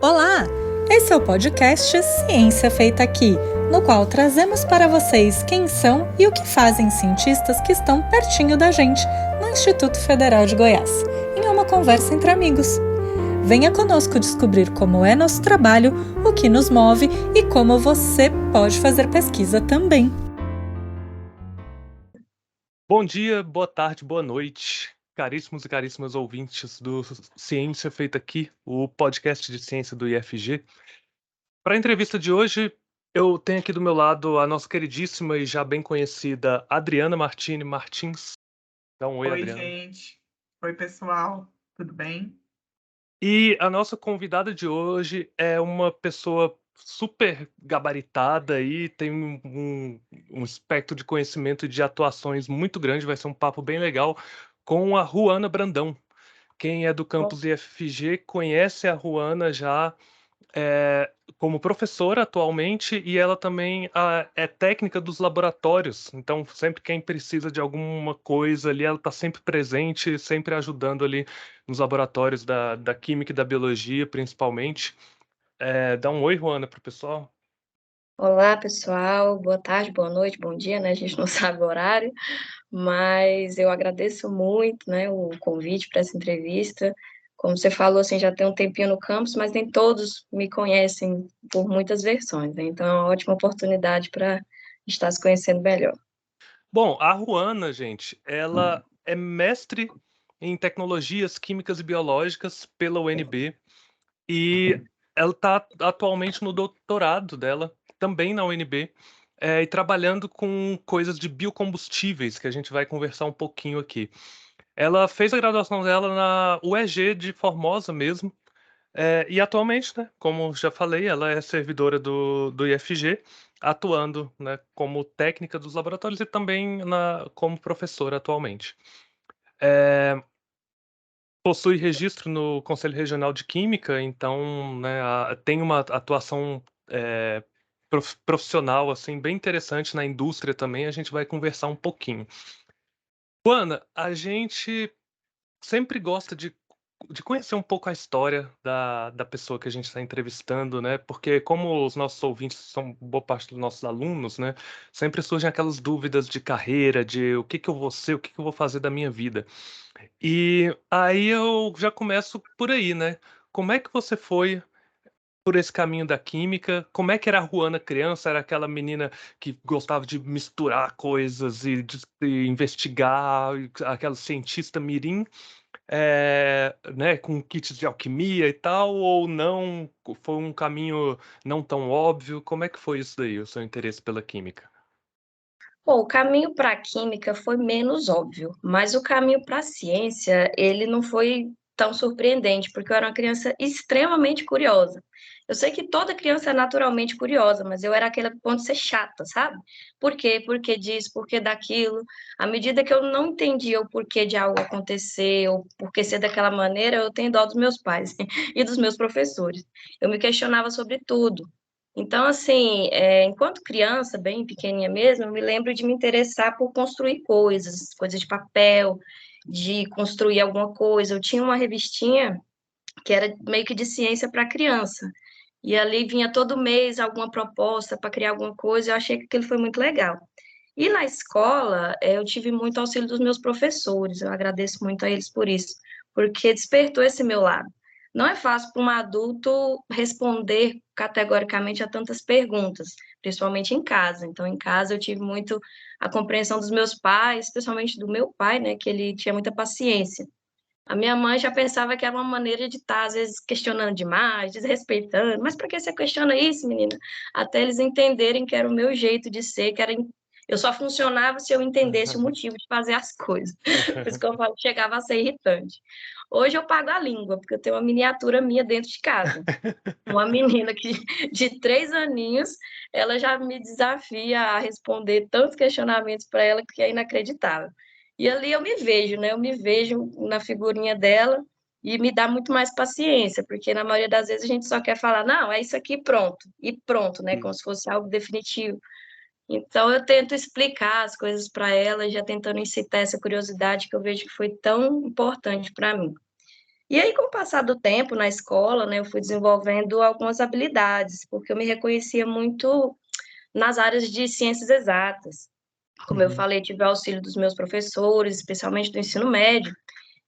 Olá! Esse é o podcast Ciência Feita Aqui, no qual trazemos para vocês quem são e o que fazem cientistas que estão pertinho da gente, no Instituto Federal de Goiás, em uma conversa entre amigos. Venha conosco descobrir como é nosso trabalho, o que nos move e como você pode fazer pesquisa também. Bom dia, boa tarde, boa noite, caríssimos e caríssimas ouvintes do Ciência Feita Aqui, o podcast de ciência do IFG. Para a entrevista de hoje, eu tenho aqui do meu lado a nossa queridíssima e já bem conhecida Adriana Martini Martins. Dá um oi, Oi, Adriana. gente. Oi, pessoal. Tudo bem? E a nossa convidada de hoje é uma pessoa super gabaritada e tem um espectro de conhecimento e de atuações muito grande. Vai ser um papo bem legal com a Ruana Brandão. Quem é do Bom, campus IFG conhece a Ruana já como professora atualmente, e ela também é técnica dos laboratórios. Então, sempre quem precisa de alguma coisa ali, ela está sempre presente, sempre ajudando ali nos laboratórios da química e da biologia, principalmente. Dá um oi, Ruana, para o pessoal. Olá, pessoal. Boa tarde, boa noite, bom dia, né? A gente não sabe o horário, mas eu agradeço muito, né, o convite para essa entrevista. Como você falou, assim, já tem um tempinho no campus, mas nem todos me conhecem por muitas versões, né? Então é uma ótima oportunidade para estar se conhecendo melhor. Bom, a Ruana, gente, ela é mestre em tecnologias químicas e biológicas pela UNB. E ela está atualmente no doutorado dela, também na UNB, e trabalhando com coisas de biocombustíveis, que a gente vai conversar um pouquinho aqui. Ela fez a graduação dela na UEG de Formosa mesmo, e atualmente, né, como já falei, ela é servidora do IFG, atuando, né, como técnica dos laboratórios e também como professora atualmente. É, Possui registro no Conselho Regional de Química, então, né, tem uma atuação profissional assim bem interessante na indústria também. A gente vai conversar um pouquinho. Juana, a gente sempre gosta de conhecer um pouco a história da pessoa que a gente está entrevistando, né? Porque como os nossos ouvintes são boa parte dos nossos alunos, né? Sempre surgem aquelas dúvidas de carreira, de o que que eu vou ser, o que que eu vou fazer da minha vida. E aí eu já começo por aí, né? Como é que você foi por esse caminho da química? Como é que era a Ruana criança? Era aquela menina que gostava de misturar coisas e de investigar, e aquela cientista mirim, né, com kits de alquimia e tal, ou não? Foi um caminho não tão óbvio? Como é que foi isso daí, o seu interesse pela química? Bom, o caminho para a química foi menos óbvio, mas o caminho para a ciência, ele não foi tão surpreendente, porque eu era uma criança extremamente curiosa. Eu sei que toda criança é naturalmente curiosa, mas eu era aquele ponto de ser chata, sabe? Por quê? Por que disso? Por que daquilo? À medida que eu não entendia o porquê de algo acontecer, ou por que ser daquela maneira, eu tenho dó dos meus pais e dos meus professores. Eu me questionava sobre tudo. Então, assim, enquanto criança, bem pequenininha mesmo, eu me lembro de me interessar por construir coisas, coisas de papel, de construir alguma coisa. Eu tinha uma revistinha que era meio que de ciência para criança. E ali vinha todo mês alguma proposta para criar alguma coisa, eu achei que aquilo foi muito legal. E na escola, eu tive muito auxílio dos meus professores, eu agradeço muito a eles por isso, porque despertou esse meu lado. Não é fácil para um adulto responder categoricamente a tantas perguntas, principalmente em casa. Então, em casa, eu tive muito a compreensão dos meus pais, especialmente do meu pai, né, que ele tinha muita paciência. A minha mãe já pensava que era uma maneira de estar, às vezes, questionando demais, desrespeitando. Mas por que você questiona isso, menina? Até eles entenderem que era o meu jeito de ser, que era. Eu só funcionava se eu entendesse o motivo de fazer as coisas. Por isso que eu falo que chegava a ser irritante. Hoje eu pago a língua, porque eu tenho uma miniatura minha dentro de casa. Uma menina que, de 3 aninhos, ela já me desafia a responder tantos questionamentos para ela que é inacreditável. E ali eu me vejo, né? Eu me vejo na figurinha dela e me dá muito mais paciência, porque na maioria das vezes a gente só quer falar, não, é isso aqui, pronto, e pronto, né? Como Sim. se fosse algo definitivo. Então eu tento explicar as coisas para ela, já tentando incitar essa curiosidade que eu vejo que foi tão importante para mim. E aí, com o passar do tempo na escola, né, eu fui desenvolvendo algumas habilidades, porque eu me reconhecia muito nas áreas de ciências exatas. Como eu Uhum. falei, tive o auxílio dos meus professores, especialmente do ensino médio,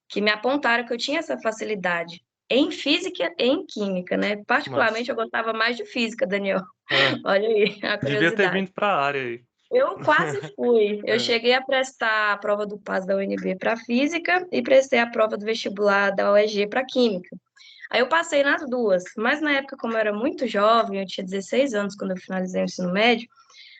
que me apontaram que eu tinha essa facilidade em física e em química, né? Massa. Particularmente, eu gostava mais de física, Daniel. É, Olha aí, a devia ter curiosidade. vindo para a área aí. Eu quase fui. Eu É. cheguei a prestar a prova do PAS da UNB para física e prestei a prova do vestibular da UEG para química. Aí eu passei nas duas, mas na época, como eu era muito jovem, eu tinha 16 anos quando eu finalizei o ensino médio,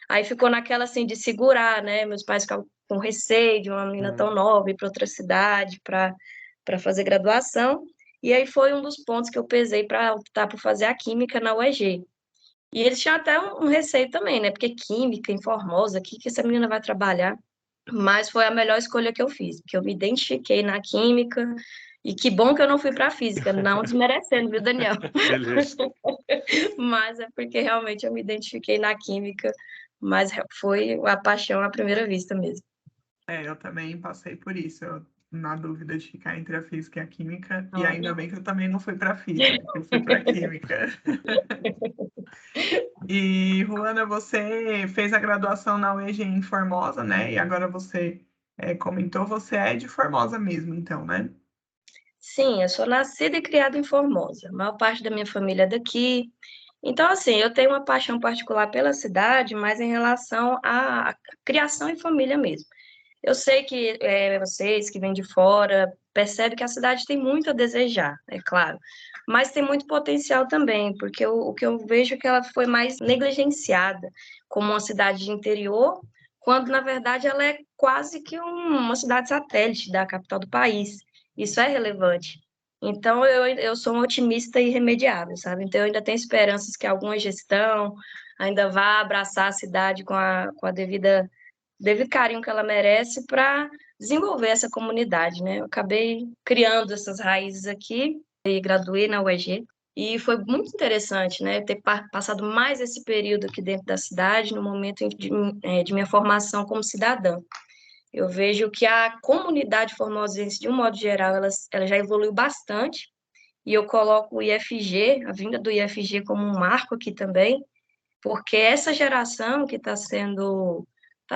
aí ficou naquela assim de segurar, né? Meus pais ficavam com receio de uma menina Uhum. tão nova ir para outra cidade para fazer graduação. E aí foi um dos pontos que eu pesei para optar por fazer a química na UEG. E eles tinham até um receio também, né? Porque química, em Formosa, o que essa menina vai trabalhar? Mas foi a melhor escolha que eu fiz, porque eu me identifiquei na química. E que bom que eu não fui para física, não desmerecendo, viu, Daniel? Beleza. Mas é porque realmente eu me identifiquei na química, mas foi a paixão à primeira vista mesmo. Eu também passei por isso, na dúvida de ficar entre a física e a química, e Olha. ainda bem que eu também não fui para física, que eu fui para química. E, Ruana, você fez a graduação na UEG em Formosa, né? E agora você comentou, você é de Formosa mesmo, então, né? Sim, eu sou nascida e criada em Formosa. A maior parte da minha família é daqui. Então, assim, eu tenho uma paixão particular pela cidade, mas em relação à criação em família mesmo. Eu sei que vocês que vêm de fora percebem que a cidade tem muito a desejar, é claro, mas tem muito potencial também, porque o que eu vejo é que ela foi mais negligenciada como uma cidade de interior, quando na verdade ela é quase que uma cidade satélite da capital do país. Isso é relevante. Então eu sou um otimista irremediável, sabe? Então eu ainda tenho esperanças que alguma gestão ainda vá abraçar a cidade com a devido carinho que ela merece para desenvolver essa comunidade, né? Eu acabei criando essas raízes aqui e graduei na UEG. E foi muito interessante, né, ter passado mais esse período aqui dentro da cidade, no momento de minha formação como cidadã. Eu vejo que a comunidade formosense, de um modo geral, ela já evoluiu bastante, e eu coloco o IFG, a vinda do IFG como um marco aqui também, porque essa geração que está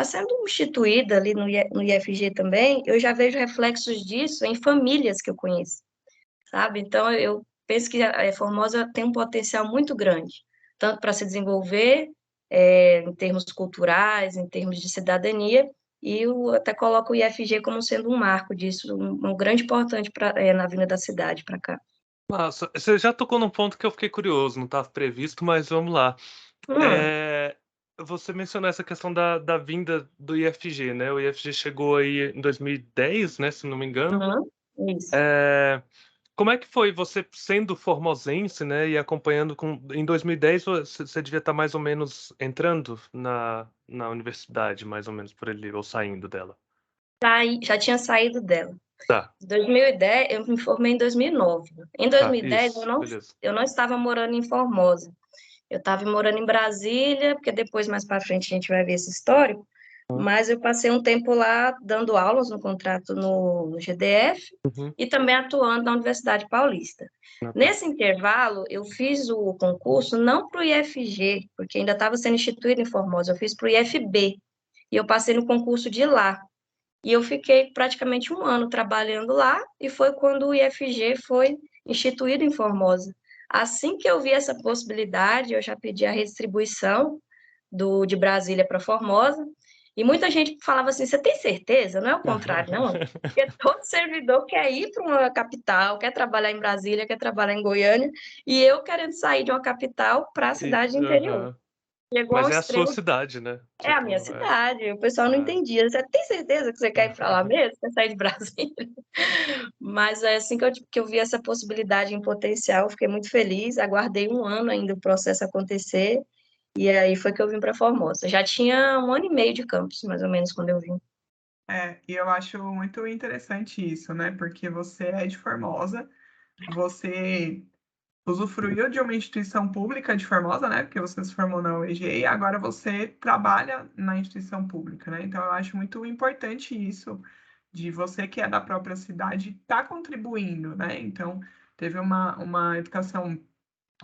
sendo instituída ali no IFG também, eu já vejo reflexos disso em famílias que eu conheço, sabe? Então, eu penso que a Formosa tem um potencial muito grande, tanto para se desenvolver, em termos culturais, em termos de cidadania, e eu até coloco o IFG como sendo um marco disso, um grande importante na vinda da cidade para cá. Nossa, você já tocou num ponto que eu fiquei curioso, não estava previsto, mas vamos lá. Hum, É, você mencionou essa questão da vinda do IFG, né? O IFG chegou aí em 2010, né, se não me engano. uhum, isso. É, como é que foi você sendo formosense, né, e acompanhando em 2010 você devia estar mais ou menos entrando na universidade, mais ou menos por ali, ou saindo dela. Já tinha saído dela. Tá, 2010, eu me formei em 2009. Em tá, 2010, eu isso, não, beleza. eu não estava morando em Formosa. Eu estava morando em Brasília, porque depois, mais para frente, a gente vai ver esse histórico. Mas eu passei um tempo lá dando aulas no contrato no GDF Uhum. e também atuando na Universidade Paulista. Ah, tá. Nesse intervalo, eu fiz o concurso não para o IFG, porque ainda estava sendo instituído em Formosa, eu fiz para o IFB. E eu passei no concurso de lá. E eu fiquei praticamente um ano trabalhando lá, e foi quando o IFG foi instituído em Formosa. Assim que eu vi essa possibilidade, eu já pedi a redistribuição de Brasília para Formosa, e muita gente falava assim: você tem certeza? Não é o contrário, não. Porque todo servidor quer ir para uma capital, quer trabalhar em Brasília, quer trabalhar em Goiânia, e eu querendo sair de uma capital para a cidade do interior. Aham. Chegou Mas ao é a sua extremo. cidade, né? É a minha Tipo, cidade, o pessoal não é. entendia. Você tem certeza que você quer ir para lá mesmo? Quer sair de Brasília? Mas é assim que eu vi essa possibilidade em potencial, eu fiquei muito feliz. Aguardei um ano ainda o processo acontecer, e aí foi que eu vim para Formosa. Já tinha um ano e meio de campus, mais ou menos, quando eu vim. E eu acho muito interessante isso, né? Porque você é de Formosa, você usufruiu de uma instituição pública de Formosa, né? Porque você se formou na UEG e agora você trabalha na instituição pública, né? Então eu acho muito importante isso, de você que é da própria cidade estar contribuindo, né? Então, teve uma educação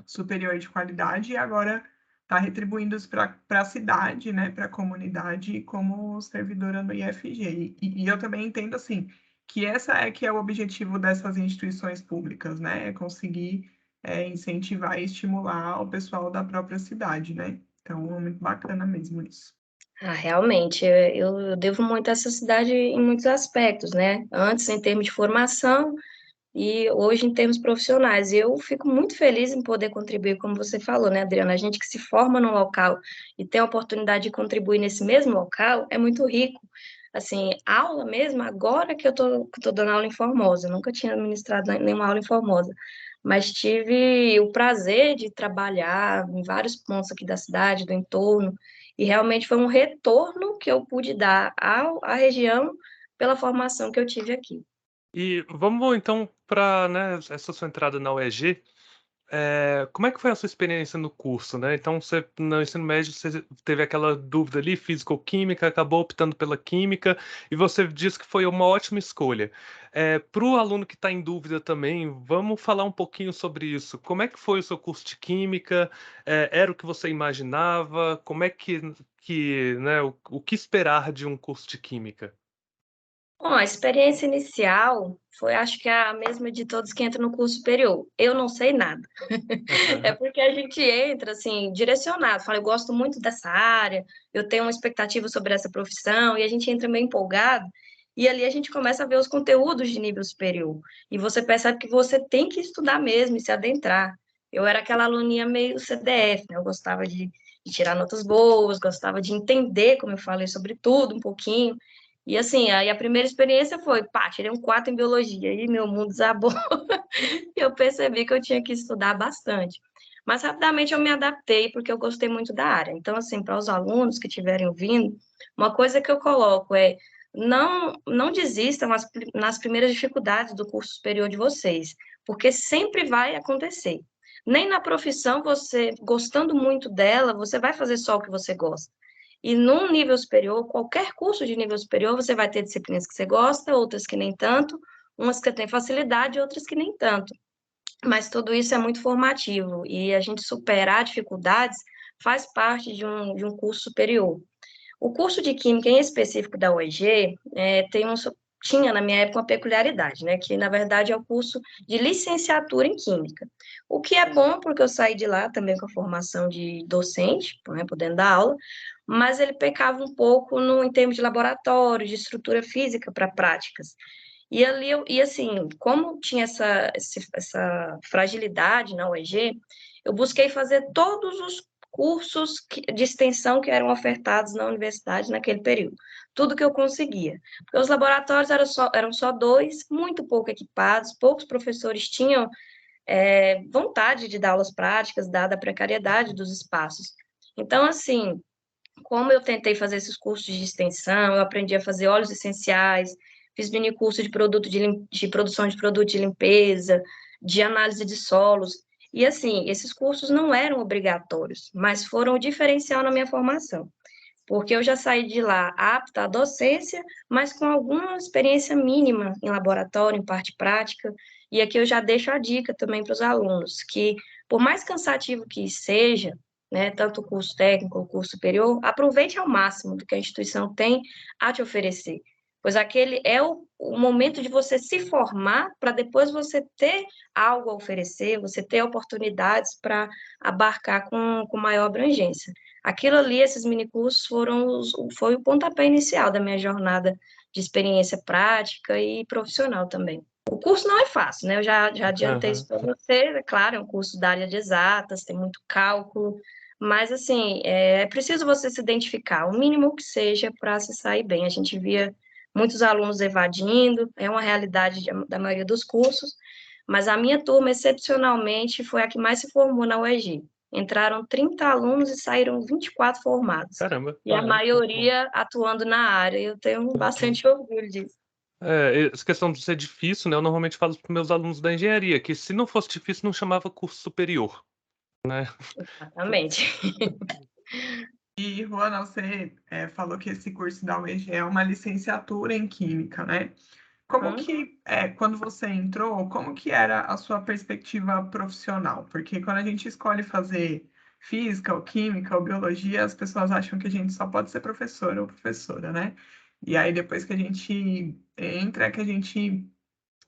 superior de qualidade e agora está retribuindo isso para a cidade, né, para a comunidade como servidora no IFG. E eu também entendo assim que essa é que é o objetivo dessas instituições públicas, né, é conseguir incentivar e estimular o pessoal da própria cidade, né? Então é muito bacana mesmo isso. Realmente, eu devo muito a essa cidade em muitos aspectos, né? Antes, em termos de formação, e hoje em termos profissionais. E eu fico muito feliz em poder contribuir, como você falou, né, Adriana? A gente que se forma num local e tem a oportunidade de contribuir nesse mesmo local é muito rico. Assim, aula mesmo, agora que eu tô dando aula em Formosa, eu nunca tinha ministrado nenhuma aula em Formosa, mas tive o prazer de trabalhar em vários pontos aqui da cidade, do entorno, e realmente foi um retorno que eu pude dar à região pela formação que eu tive aqui. E vamos então para, né, essa sua entrada na UEG. Como é que foi a sua experiência no curso, né? Então, você, no ensino médio, você teve aquela dúvida ali, físico-química, acabou optando pela química, e você disse que foi uma ótima escolha. Para o aluno que está em dúvida também, vamos falar um pouquinho sobre isso. Como é que foi o seu curso de química? Era o que você imaginava? Como é né, o que esperar de um curso de química? Bom, a experiência inicial foi, acho que a mesma de todos que entram no curso superior. Eu não sei nada. É porque a gente entra, assim, direcionado. Fala, eu gosto muito dessa área, eu tenho uma expectativa sobre essa profissão, e a gente entra meio empolgado, e ali a gente começa a ver os conteúdos de nível superior. E você percebe que você tem que estudar mesmo e se adentrar. Eu era aquela aluninha meio CDF, né? Eu gostava de tirar notas boas, gostava de entender, como eu falei, sobre tudo um pouquinho. E assim, aí a primeira experiência foi, pá, tirei um 4 em biologia, e meu mundo desabou. E eu percebi que eu tinha que estudar bastante. Mas rapidamente eu me adaptei, porque eu gostei muito da área. Então, assim, para os alunos que estiverem ouvindo, uma coisa que eu coloco é não desistam nas primeiras dificuldades do curso superior de vocês, porque sempre vai acontecer. Nem na profissão, você, gostando muito dela, você vai fazer só o que você gosta. E num nível superior, qualquer curso de nível superior, você vai ter disciplinas que você gosta, outras que nem tanto, umas que tem facilidade, outras que nem tanto. Mas tudo isso é muito formativo e a gente superar dificuldades faz parte de um curso superior. O curso de Química, em específico da UEG, tinha na minha época uma peculiaridade, né? Que na verdade é o curso de licenciatura em Química. O que é bom, porque eu saí de lá também com a formação de docente, né, podendo dar aula, mas ele pecava um pouco em termos de laboratório, de estrutura física para práticas. E ali, e assim, como tinha essa fragilidade na UEG, eu busquei fazer todos os cursos de extensão que eram ofertados na universidade naquele período. Tudo que eu conseguia. Porque os laboratórios eram só dois, muito pouco equipados, poucos professores tinham vontade de dar aulas práticas, dada a precariedade dos espaços. Então, assim, como eu tentei fazer esses cursos de extensão, eu aprendi a fazer óleos essenciais, fiz mini curso de produção de produto de limpeza, de análise de solos, e assim, esses cursos não eram obrigatórios, mas foram o diferencial na minha formação, porque eu já saí de lá apta à docência, mas com alguma experiência mínima em laboratório, em parte prática, e aqui eu já deixo a dica também para os alunos, que por mais cansativo que seja, né, tanto o curso técnico ou o curso superior, aproveite ao máximo do que a instituição tem a te oferecer, pois aquele é o momento de você se formar para depois você ter algo a oferecer, você ter oportunidades para abarcar com maior abrangência. Aquilo ali, esses minicursos foi o pontapé inicial da minha jornada de experiência prática e profissional também. O curso não é fácil, né? Eu já adiantei isso para você, é claro, é um curso da área de exatas, tem muito cálculo, mas, assim, é preciso você se identificar, o mínimo que seja para se sair bem. A gente via muitos alunos evadindo, é uma realidade da maioria dos cursos, mas a minha turma, excepcionalmente, foi a que mais se formou na UEG. Entraram 30 alunos e saíram 24 formados. Caramba. E a maioria atuando na área. Eu tenho bastante orgulho disso. Essa questão de ser difícil, né? Eu normalmente falo para os meus alunos da engenharia que se não fosse difícil, não chamava curso superior, né? Exatamente. E, Juana, você falou que esse curso da UEG é uma licenciatura em Química, né? Como Uhum. que, quando você entrou, como que era a sua perspectiva profissional? Porque quando a gente escolhe fazer física, ou química, ou biologia, as pessoas acham que a gente só pode ser professor ou professora, né? E aí, depois que a gente entra, é que a gente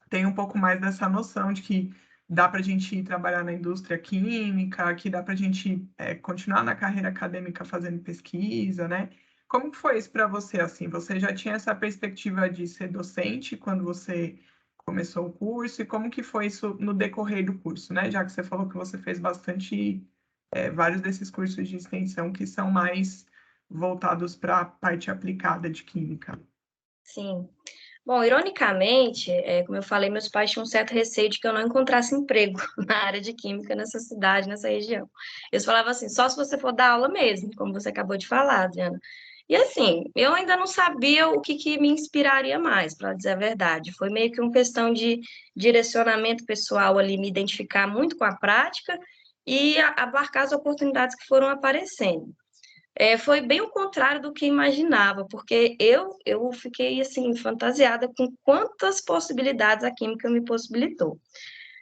tem um pouco mais dessa noção de que dá para a gente ir trabalhar na indústria química, que dá para a gente continuar na carreira acadêmica fazendo pesquisa, né? Como que foi isso para você, assim? Você já tinha essa perspectiva de ser docente quando você começou o curso? E como que foi isso no decorrer do curso, né? Já que você falou que você fez bastante, vários desses cursos de extensão que são mais voltados para a parte aplicada de química. Sim. Bom, ironicamente, como eu falei, meus pais tinham um certo receio de que eu não encontrasse emprego na área de química nessa cidade, nessa região. Eles falavam assim, só se você for dar aula mesmo, como você acabou de falar, Adriana. E assim, eu ainda não sabia o que me inspiraria mais, para dizer a verdade. Foi meio que uma questão de direcionamento pessoal ali, me identificar muito com a prática e abarcar as oportunidades que foram aparecendo. Foi bem o contrário do que imaginava, porque eu fiquei assim fantasiada com quantas possibilidades a química me possibilitou.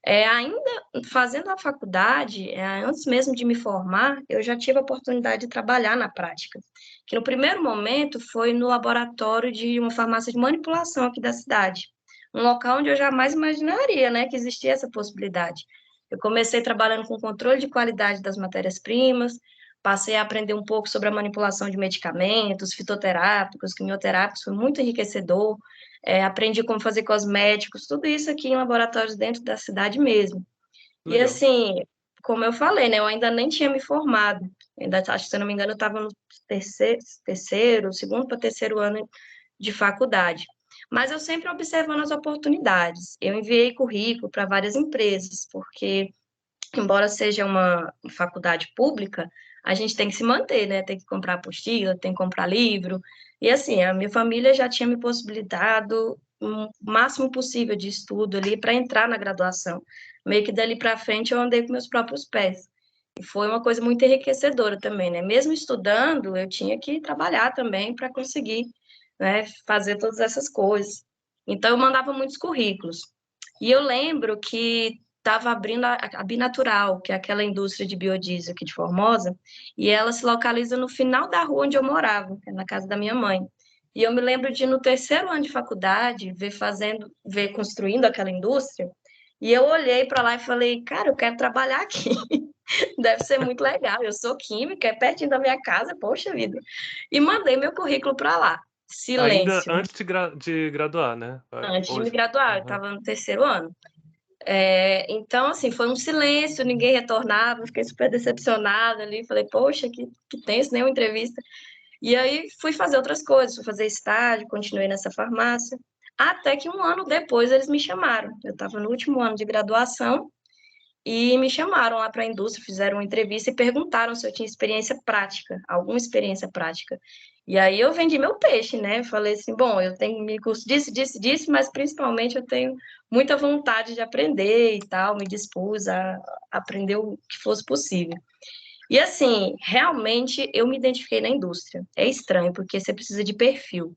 Ainda fazendo a faculdade, antes mesmo de me formar, eu já tive a oportunidade de trabalhar na prática, que no primeiro momento foi no laboratório de uma farmácia de manipulação aqui da cidade, um local onde eu jamais imaginaria, né, que existia essa possibilidade. Eu comecei trabalhando com controle de qualidade das matérias-primas, passei a aprender um pouco sobre a manipulação de medicamentos, fitoterápicos, quimioterápicos, foi muito enriquecedor. Aprendi como fazer cosméticos, tudo isso aqui em laboratórios dentro da cidade mesmo. E Legal. assim, como eu falei, né, eu ainda nem tinha me formado, ainda, acho que, se eu não me engano, eu estava no segundo para terceiro ano de faculdade. Mas eu sempre observando as oportunidades. Eu enviei currículo para várias empresas, porque embora seja uma faculdade pública, a gente tem que se manter, né? Tem que comprar apostila, tem que comprar livro. E assim, a minha família já tinha me possibilitado o máximo possível de estudo ali para entrar na graduação. Meio que dali para frente eu andei com meus próprios pés. E foi uma coisa muito enriquecedora também, né? Mesmo estudando, eu tinha que trabalhar também para conseguir, né, fazer todas essas coisas. Então, eu mandava muitos currículos. E eu lembro que estava abrindo a Binatural, que é aquela indústria de biodiesel aqui de Formosa, e ela se localiza no final da rua onde eu morava, que é na casa da minha mãe. E eu me lembro de, no terceiro ano de faculdade, ver construindo aquela indústria, e eu olhei para lá e falei, cara, eu quero trabalhar aqui. Deve ser muito legal. Eu sou química, é pertinho da minha casa, poxa vida. E mandei meu currículo para lá. Ainda Silêncio. antes de graduar, né? Antes de me Hoje. graduar, eu Aham. estava no terceiro ano. Então, assim, foi um silêncio, ninguém retornava, fiquei super decepcionada ali, falei, poxa, que tenso, nenhuma entrevista. E aí fui fazer outras coisas, fui fazer estágio, continuei nessa farmácia, até que um ano depois eles me chamaram. Eu estava no último ano de graduação e me chamaram lá para a indústria, fizeram uma entrevista e perguntaram se eu tinha experiência prática, alguma experiência prática. E aí eu vendi meu peixe, né? Falei assim, bom, eu tenho me curso disso, mas principalmente eu tenho muita vontade de aprender e tal, me dispus a aprender o que fosse possível. E assim, realmente eu me identifiquei na indústria. É estranho, porque você precisa de perfil.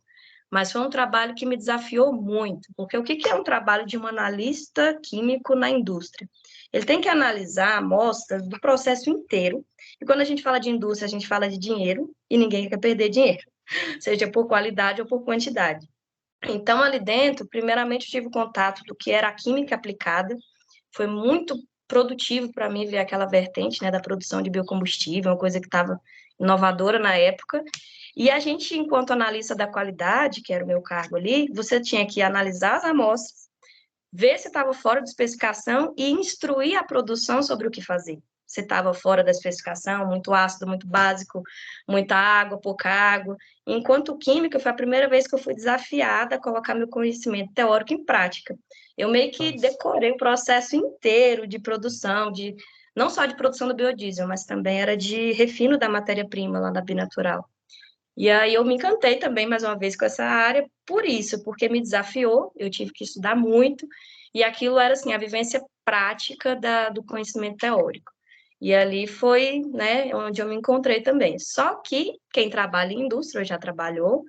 Mas foi um trabalho que me desafiou muito, porque o que é um trabalho de um analista químico na indústria? Ele tem que analisar amostras do processo inteiro, e quando a gente fala de indústria, a gente fala de dinheiro, e ninguém quer perder dinheiro, seja por qualidade ou por quantidade. Então, ali dentro, primeiramente, eu tive contato do que era a química aplicada, foi muito produtivo para mim ver aquela vertente, né, da produção de biocombustível, uma coisa que estava inovadora na época. E a gente, enquanto analista da qualidade, que era o meu cargo ali, você tinha que analisar as amostras, ver se estava fora de especificação e instruir a produção sobre o que fazer. Se estava fora da especificação, muito ácido, muito básico, muita água, pouca água. Enquanto química, foi a primeira vez que eu fui desafiada a colocar meu conhecimento teórico em prática. Eu meio que Nossa. decorei o processo inteiro de produção, não só de produção do biodiesel, mas também era de refino da matéria-prima lá na Binatural. E aí eu me encantei também, mais uma vez, com essa área, por isso, porque me desafiou, eu tive que estudar muito, e aquilo era, assim, a vivência prática do conhecimento teórico. E ali foi, né, onde eu me encontrei também. Só que quem trabalha em indústria, ou já trabalhou,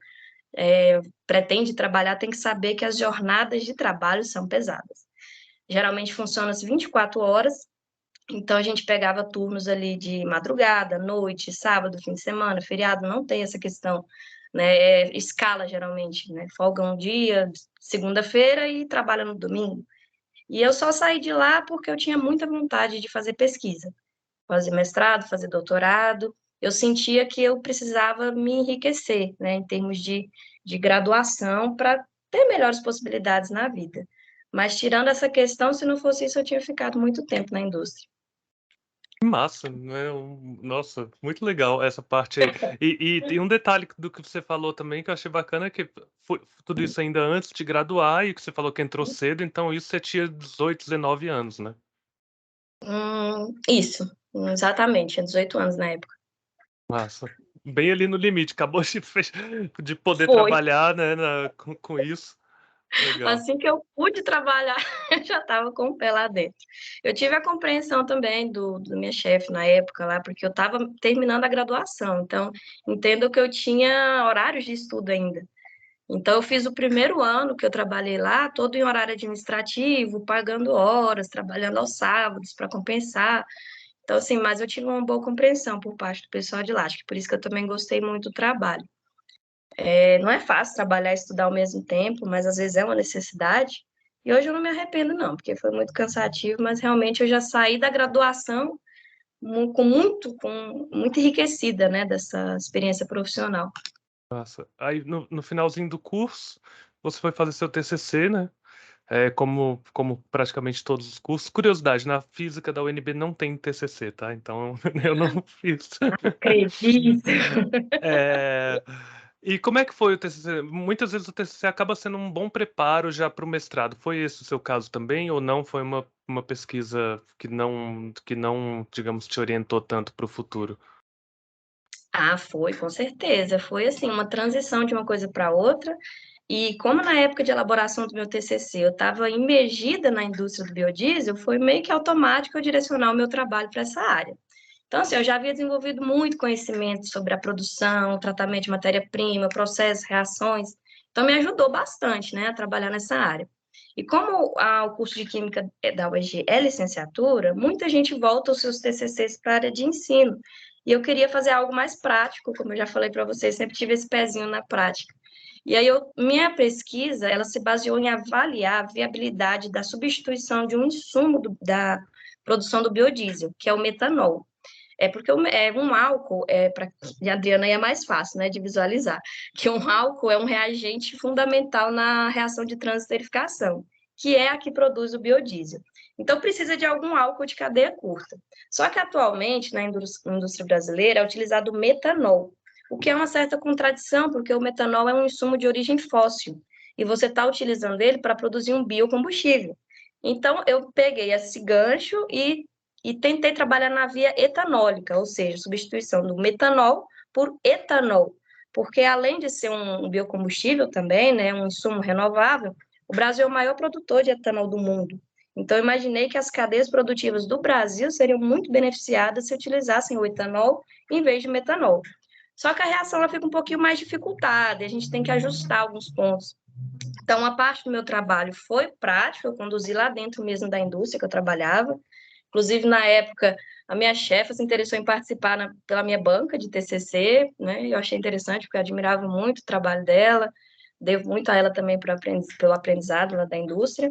pretende trabalhar, tem que saber que as jornadas de trabalho são pesadas. Geralmente funciona as 24 horas, então a gente pegava turnos ali de madrugada, noite, sábado, fim de semana, feriado, não tem essa questão, né? Escala geralmente, né? Folga um dia, segunda-feira e trabalha no domingo. E eu só saí de lá porque eu tinha muita vontade de fazer pesquisa, fazer mestrado, fazer doutorado. Eu sentia que eu precisava me enriquecer, né, em termos de graduação para ter melhores possibilidades na vida. Mas tirando essa questão, se não fosse isso, eu tinha ficado muito tempo na indústria. Que massa, né? Nossa, muito legal essa parte aí. E tem um detalhe do que você falou também que eu achei bacana, que foi tudo isso ainda antes de graduar, e que você falou que entrou cedo, então isso você tinha 18, 19 anos, né? Isso, exatamente, tinha 18 anos na época. Massa. Bem ali no limite, acabou de poder Foi. trabalhar, né, com isso. Legal. Assim que eu pude trabalhar, eu já estava com o pé lá dentro. Eu tive a compreensão também do minha chefe na época lá, porque eu estava terminando a graduação, então entendo que eu tinha horários de estudo ainda. Então eu fiz o primeiro ano que eu trabalhei lá, todo em horário administrativo, pagando horas, trabalhando aos sábados para compensar. Então, assim, mas eu tive uma boa compreensão por parte do pessoal de lá, acho que por isso que eu também gostei muito do trabalho. Não é fácil trabalhar e estudar ao mesmo tempo, mas às vezes é uma necessidade. E hoje eu não me arrependo, não, porque foi muito cansativo, mas realmente eu já saí da graduação com muito enriquecida, né, dessa experiência profissional. Massa. Aí no finalzinho do curso, você foi fazer seu TCC, né? Como praticamente todos os cursos. Curiosidade, na física da UNB não tem TCC, tá? Então eu não fiz. Acredito. É, E como é que foi o TCC? Muitas vezes o TCC acaba sendo um bom preparo já para o mestrado. Foi esse o seu caso também, ou não? Foi uma pesquisa que não, digamos, te orientou tanto para o futuro? Ah, foi, com certeza. Foi assim, uma transição de uma coisa para outra. E como na época de elaboração do meu TCC eu estava imergida na indústria do biodiesel, foi meio que automático eu direcionar o meu trabalho para essa área. Então, assim, eu já havia desenvolvido muito conhecimento sobre a produção, o tratamento de matéria-prima, processos, reações. Então, me ajudou bastante, né, a trabalhar nessa área. E como o curso de Química da UEG é licenciatura, muita gente volta os seus TCCs para a área de ensino. E eu queria fazer algo mais prático, como eu já falei para vocês, sempre tive esse pezinho na prática. E aí, minha pesquisa, ela se baseou em avaliar a viabilidade da substituição de um insumo da produção do biodiesel, que é o metanol. Porque um álcool, para a Adriana aí é mais fácil, né, de visualizar, que um álcool é um reagente fundamental na reação de transesterificação, que é a que produz o biodiesel. Então, precisa de algum álcool de cadeia curta. Só que, atualmente, na indústria brasileira, é utilizado o metanol, o que é uma certa contradição, porque o metanol é um insumo de origem fóssil, e você está utilizando ele para produzir um biocombustível. Então, eu peguei esse gancho e tentei trabalhar na via etanólica, ou seja, substituição do metanol por etanol, porque além de ser um biocombustível também, né, um insumo renovável, o Brasil é o maior produtor de etanol do mundo. Então, imaginei que as cadeias produtivas do Brasil seriam muito beneficiadas se utilizassem o etanol em vez de metanol. Só que a reação ela fica um pouquinho mais dificultada, a gente tem que ajustar alguns pontos. Então, a parte do meu trabalho foi prática, eu conduzi lá dentro mesmo da indústria que eu trabalhava. Inclusive, na época, a minha chefe se interessou em participar pela minha banca de TCC, né? Eu achei interessante, porque eu admirava muito o trabalho dela, devo muito a ela também pelo aprendizado lá da indústria.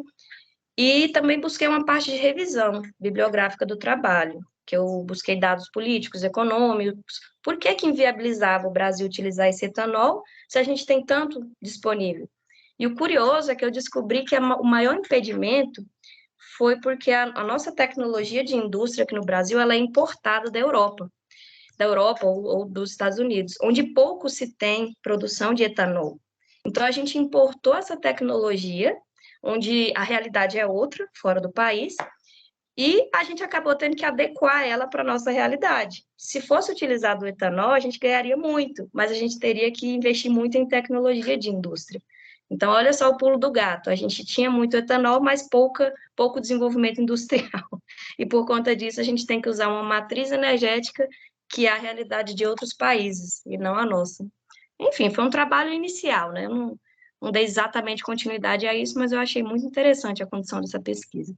E também busquei uma parte de revisão bibliográfica do trabalho, que eu busquei dados políticos, econômicos, por que inviabilizava o Brasil utilizar esse etanol se a gente tem tanto disponível? E o curioso é que eu descobri que o maior impedimento foi porque a nossa tecnologia de indústria aqui no Brasil ela é importada da Europa ou dos Estados Unidos, onde pouco se tem produção de etanol. Então, a gente importou essa tecnologia, onde a realidade é outra, fora do país, e a gente acabou tendo que adequar ela para a nossa realidade. Se fosse utilizado o etanol, a gente ganharia muito, mas a gente teria que investir muito em tecnologia de indústria. Então, olha só o pulo do gato. A gente tinha muito etanol, mas pouco desenvolvimento industrial. E por conta disso, a gente tem que usar uma matriz energética que é a realidade de outros países, e não a nossa. Enfim, foi um trabalho inicial, né? Eu não dei exatamente continuidade a isso, mas eu achei muito interessante a condução dessa pesquisa.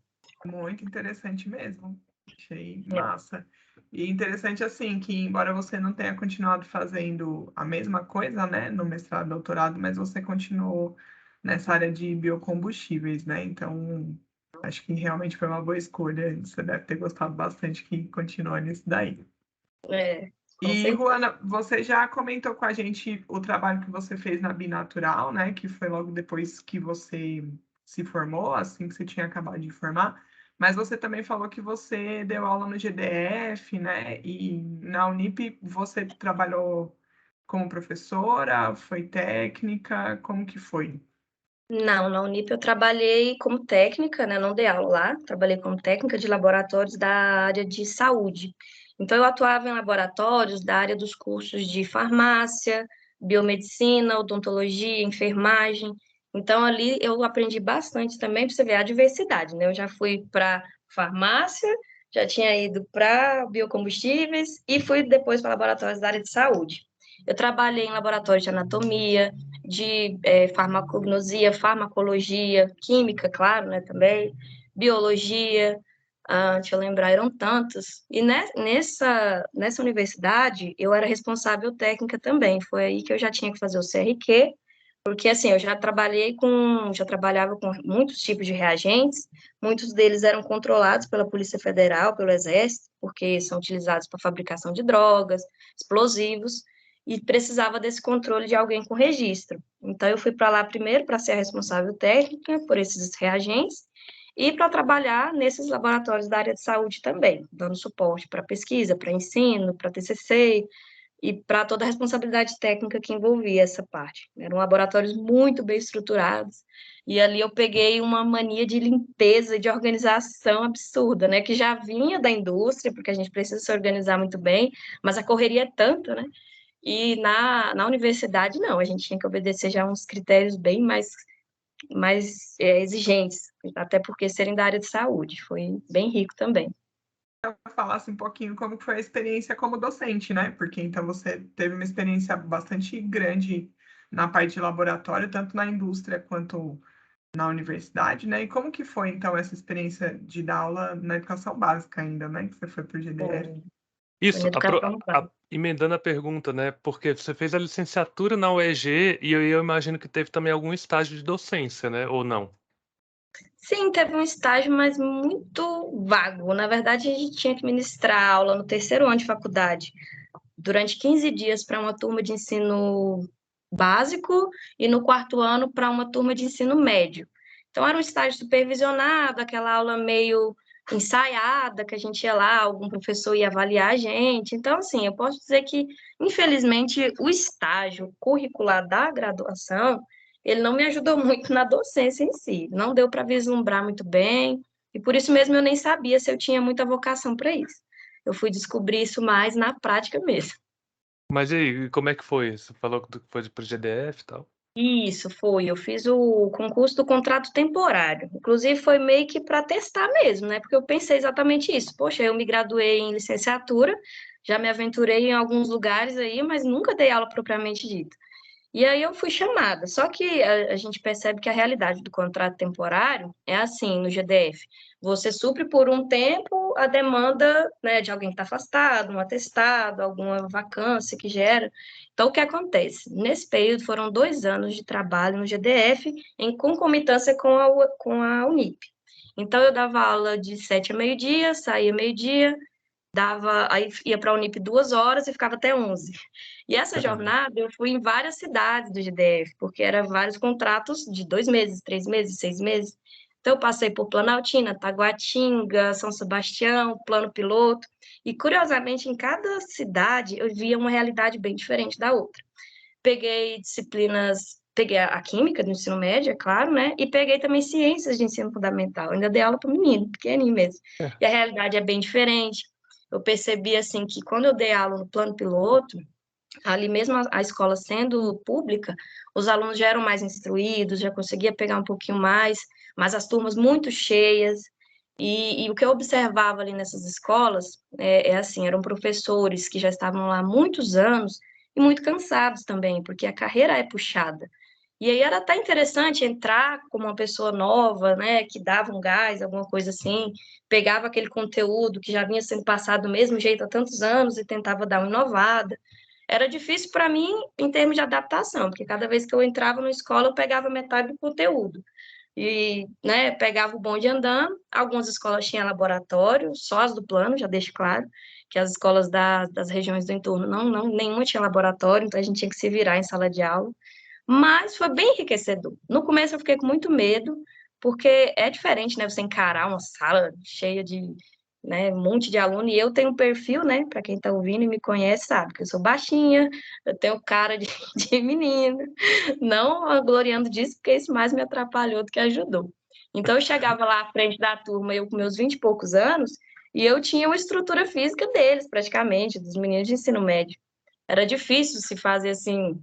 Muito interessante mesmo. Achei massa. E interessante assim que, embora você não tenha continuado fazendo a mesma coisa, né, no mestrado e doutorado, mas você continuou nessa área de biocombustíveis, né? Então, acho que realmente foi uma boa escolha. Você deve ter gostado bastante que continua nisso daí. Com E, certeza. Ruana, você já comentou com a gente o trabalho que você fez na Binatural, né? Que foi logo depois que você se formou, assim que você tinha acabado de formar. Mas você também falou que você deu aula no GDF, né? E na Unip você trabalhou como professora, foi técnica, como que foi? Não, na Unip eu trabalhei como técnica, né? Não dei aula lá, trabalhei como técnica de laboratórios da área de saúde. Então, eu atuava em laboratórios da área dos cursos de farmácia, biomedicina, odontologia, enfermagem. Então, ali eu aprendi bastante também, para você ver a diversidade, né? Eu já fui para farmácia, já tinha ido para biocombustíveis e fui depois para laboratórios da área de saúde. Eu trabalhei em laboratórios de anatomia, de farmacognosia, farmacologia, química, claro, né, também, biologia, deixa eu lembrar, eram tantos. E nessa universidade, eu era responsável técnica também, foi aí que eu já tinha que fazer o CRQ, porque assim, eu já trabalhava com muitos tipos de reagentes, muitos deles eram controlados pela Polícia Federal, pelo Exército, porque são utilizados para fabricação de drogas, explosivos, e precisava desse controle de alguém com registro. Então, eu fui para lá primeiro para ser a responsável técnica por esses reagentes e para trabalhar nesses laboratórios da área de saúde também, dando suporte para pesquisa, para ensino, para TCC e para toda a responsabilidade técnica que envolvia essa parte. Eram laboratórios muito bem estruturados, e ali eu peguei uma mania de limpeza e de organização absurda, né, que já vinha da indústria, porque a gente precisa se organizar muito bem, mas a correria é tanta, né, e na universidade, não, a gente tinha que obedecer já uns critérios bem mais exigentes, até porque serem da área de saúde, foi bem rico também. Falasse um pouquinho como foi a experiência como docente, né? Porque então você teve uma experiência bastante grande na parte de laboratório, tanto na indústria quanto na universidade, né? E como que foi então essa experiência de dar aula na educação básica ainda, né? Que você foi para o GDF? Foi na Isso, educação básica. emendando a pergunta, né? Porque você fez a licenciatura na UEG e eu imagino que teve também algum estágio de docência, né? Ou não? Sim, teve um estágio, mas muito vago. Na verdade, a gente tinha que ministrar aula no terceiro ano de faculdade, durante 15 dias para uma turma de ensino básico e no quarto ano para uma turma de ensino médio. Então, era um estágio supervisionado, aquela aula meio ensaiada, que a gente ia lá, algum professor ia avaliar a gente. Então, assim, eu posso dizer que, infelizmente, o estágio curricular da graduação, ele não me ajudou muito na docência em si. Não deu para vislumbrar muito bem, e por isso mesmo eu nem sabia se eu tinha muita vocação para isso. Eu fui descobrir isso mais na prática mesmo. Mas e aí, como é que foi? Você falou que foi pro GDF e tal? Isso, foi. Eu fiz o concurso do contrato temporário. Inclusive, foi meio que para testar mesmo, né? Porque eu pensei exatamente isso. Poxa, eu me graduei em licenciatura, já me aventurei em alguns lugares aí, mas nunca dei aula propriamente dita. E aí eu fui chamada. Só que a gente percebe que a realidade do contrato temporário é assim no GDF. Você supre por um tempo a demanda, né, de alguém que está afastado, um atestado, alguma vacância que gera. Então, o que acontece? Nesse período foram 2 anos de trabalho no GDF em concomitância com a Unip. Então, eu dava aula de 7 a meio-dia, saía meio-dia, aí ia para a Unip 2 horas e ficava até 11. E essa Caramba. jornada eu fui em várias cidades do GDF, porque eram vários contratos de 2 meses, 3 meses, 6 meses. Então, eu passei por Planaltina, Taguatinga, São Sebastião, Plano Piloto, e curiosamente, em cada cidade eu via uma realidade bem diferente da outra. Peguei a química do ensino médio, é claro, né? E peguei também ciências de ensino fundamental. Ainda dei aula para menino, pequenininho mesmo. É. E a realidade é bem diferente. Eu percebi, assim, que quando eu dei aula no plano piloto, ali mesmo a escola sendo pública, os alunos já eram mais instruídos, já conseguia pegar um pouquinho mais, mas as turmas muito cheias. E o que eu observava ali nessas escolas assim, eram professores que já estavam lá há muitos anos e muito cansados também, porque a carreira é puxada. E aí era até interessante entrar como uma pessoa nova, né, que dava um gás, alguma coisa assim, pegava aquele conteúdo que já vinha sendo passado do mesmo jeito há tantos anos e tentava dar uma inovada. Era difícil para mim em termos de adaptação, porque cada vez que eu entrava na escola, eu pegava metade do conteúdo. E, né, pegava o bonde andando. Algumas escolas tinham laboratório, só as do plano, já deixo claro, que as escolas das regiões do entorno, nenhuma tinha laboratório, então a gente tinha que se virar em sala de aula. Mas foi bem enriquecedor. No começo eu fiquei com muito medo, porque é diferente, né, você encarar uma sala cheia de, né, um monte de aluno, e eu tenho um perfil, né, para quem está ouvindo e me conhece, sabe, que eu sou baixinha, eu tenho cara de, de menina, não gloriando disso, porque isso mais me atrapalhou do que ajudou. Então eu chegava lá à frente da turma, eu com meus 20 e poucos anos, e eu tinha uma estrutura física deles, praticamente, dos meninos de ensino médio. Era difícil se fazer assim,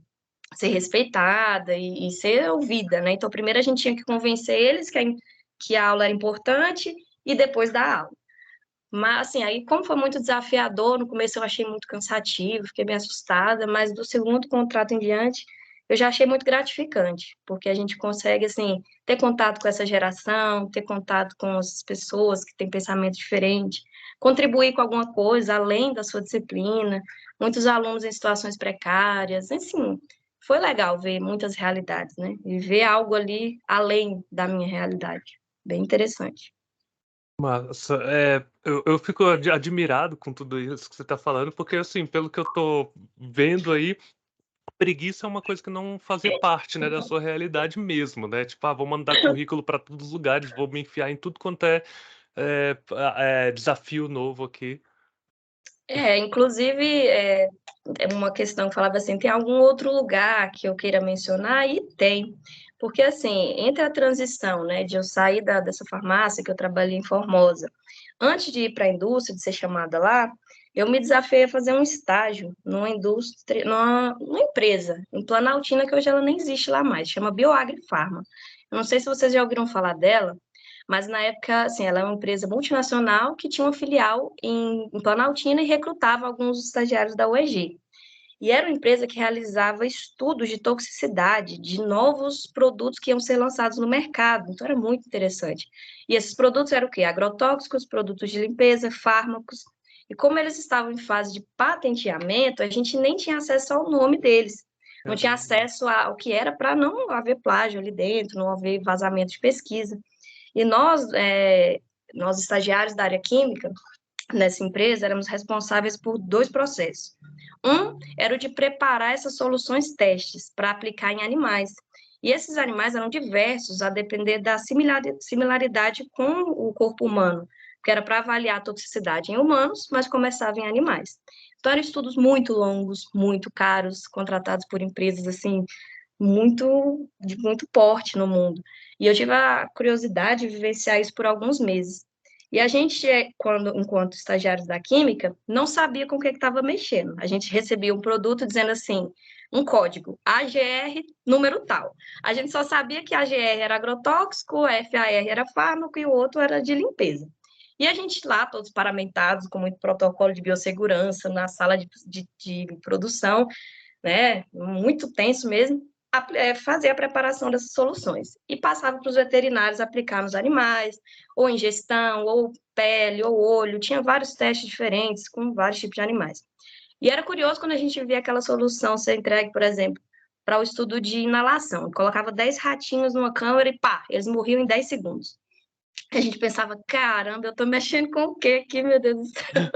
ser respeitada e ser ouvida, né? Então, primeiro a gente tinha que convencer eles que a aula era importante e depois dar aula. Mas, assim, aí, como foi muito desafiador, no começo eu achei muito cansativo, fiquei bem assustada, mas do segundo contrato em diante, eu já achei muito gratificante, porque a gente consegue, assim, ter contato com essa geração, ter contato com as pessoas que têm pensamento diferente, contribuir com alguma coisa além da sua disciplina, muitos alunos em situações precárias, assim, foi legal ver muitas realidades, né? E ver algo ali além da minha realidade. Bem interessante. Mas eu fico admirado com tudo isso que você está falando, porque, assim, pelo que eu tô vendo aí, preguiça é uma coisa que não fazia parte, né, da sua realidade mesmo, né? Tipo, vou mandar currículo para todos os lugares, vou me enfiar em tudo quanto desafio novo aqui. Inclusive, é uma questão que falava assim, tem algum outro lugar que eu queira mencionar? E tem. Porque, assim, entre a transição, né, de eu sair dessa farmácia que eu trabalhei em Formosa, antes de ir para a indústria, de ser chamada lá, eu me desafiei a fazer um estágio numa indústria, numa empresa, em Planaltina, que hoje ela nem existe lá mais, chama Bioagrifarma. Eu não sei se vocês já ouviram falar dela, mas na época, assim, ela é uma empresa multinacional que tinha uma filial em Planaltina e recrutava alguns estagiários da UEG. E era uma empresa que realizava estudos de toxicidade de novos produtos que iam ser lançados no mercado. Então, era muito interessante. E esses produtos eram o quê? Agrotóxicos, produtos de limpeza, fármacos. E como eles estavam em fase de patenteamento, a gente nem tinha acesso ao nome deles. Não tinha acesso ao que era para não haver plágio ali dentro, não haver vazamento de pesquisa. E nós estagiários da área química, nessa empresa, éramos responsáveis por 2 processos. Um era o de preparar essas soluções testes para aplicar em animais. E esses animais eram diversos, a depender da similaridade com o corpo humano, que era para avaliar a toxicidade em humanos, mas começava em animais. Então, eram estudos muito longos, muito caros, contratados por empresas, assim, de muito porte no mundo. E eu tive a curiosidade de vivenciar isso por alguns meses. E a gente, enquanto estagiários da química, não sabia com o que estava mexendo. A gente recebia um produto dizendo assim, um código, AGR número tal. A gente só sabia que AGR era agrotóxico, FAR era fármaco e o outro era de limpeza. E a gente lá, todos paramentados, com muito protocolo de biossegurança, na sala de produção, né, muito tenso mesmo, fazer a preparação dessas soluções. E passava para os veterinários aplicar nos animais, ou ingestão, ou pele, ou olho, tinha vários testes diferentes com vários tipos de animais. E era curioso quando a gente via aquela solução ser entregue, por exemplo, para o estudo de inalação. Colocava 10 ratinhos numa câmara e pá, eles morriam em 10 segundos. A gente pensava, caramba, eu estou mexendo com o quê aqui, meu Deus do céu?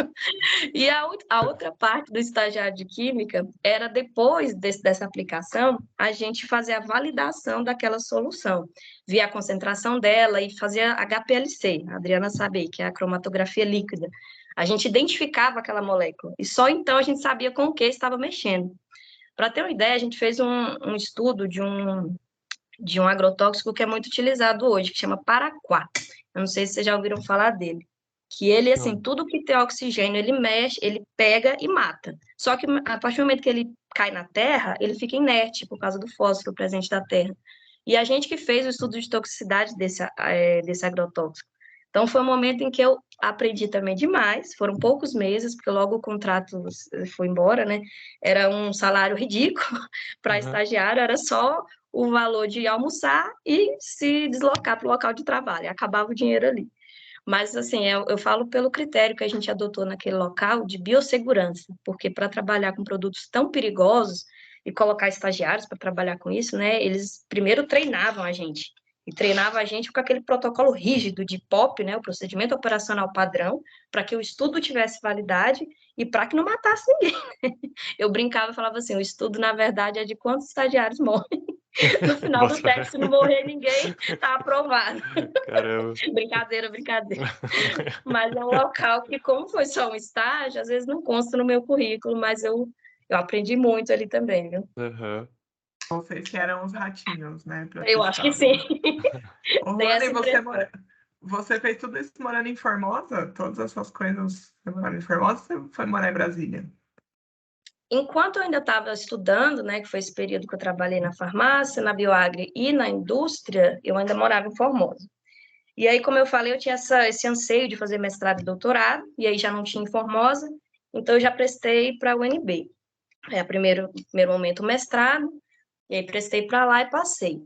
E a outra parte do estagiário de química era depois dessa aplicação, a gente fazer a validação daquela solução, ver a concentração dela e fazer a HPLC, a Adriana sabe, que é a cromatografia líquida. A gente identificava aquela molécula e só então a gente sabia com o que estava mexendo. Para ter uma ideia, a gente fez um estudo de um agrotóxico que é muito utilizado hoje, que chama Paraquat. Eu não sei se vocês já ouviram falar dele. Que ele, assim, Não. tudo que tem oxigênio, ele mexe, ele pega e mata. Só que a partir do momento que ele cai na terra, ele fica inerte por causa do fósforo presente da terra. E a gente que fez o estudo de toxicidade desse agrotóxico. Então, foi um momento em que eu aprendi também demais, foram poucos meses, porque logo o contrato foi embora, né? Era um salário ridículo para estagiário, era só o valor de almoçar e se deslocar para o local de trabalho, acabava o dinheiro ali. Mas, assim, eu falo pelo critério que a gente adotou naquele local de biossegurança, porque para trabalhar com produtos tão perigosos e colocar estagiários para trabalhar com isso, né, eles primeiro treinavam a gente, e treinava a gente com aquele protocolo rígido de POP, né, o procedimento operacional padrão, para que o estudo tivesse validade e para que não matasse ninguém. Eu brincava e falava assim, o estudo, na verdade, é de quantos estagiários morrem. No final do teste, se não morrer ninguém, tá aprovado. Caramba. Brincadeira. Mas é um local que, como foi só um estágio, às vezes não consta no meu currículo, mas eu aprendi muito ali também, viu? Uhum. Vocês que eram os ratinhos, né? Eu acho que sim. Ô, Ruana, e você fez tudo isso morando em Formosa? Todas essas coisas você morando em Formosa ou você foi morar em Brasília? Enquanto eu ainda estava estudando, né, que foi esse período que eu trabalhei na farmácia, na Bioagri e na indústria, eu ainda morava em Formosa. E aí, como eu falei, eu tinha esse anseio de fazer mestrado e doutorado, e aí já não tinha em Formosa, então eu já prestei para a UNB. Primeiro momento, o mestrado, e aí prestei para lá e passei.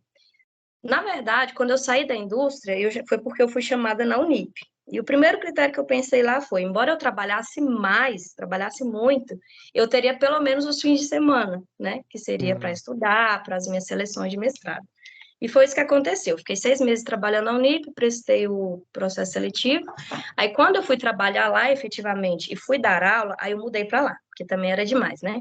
Na verdade, quando eu saí da indústria, foi porque eu fui chamada na Unip. E o primeiro critério que eu pensei lá foi, embora eu trabalhasse muito, eu teria pelo menos os fins de semana, né? Que seria para estudar, para as minhas seleções de mestrado. E foi isso que aconteceu. Eu fiquei 6 meses trabalhando na Unip, prestei o processo seletivo. Aí, quando eu fui trabalhar lá, efetivamente, e fui dar aula, aí eu mudei para lá, porque também era demais, né?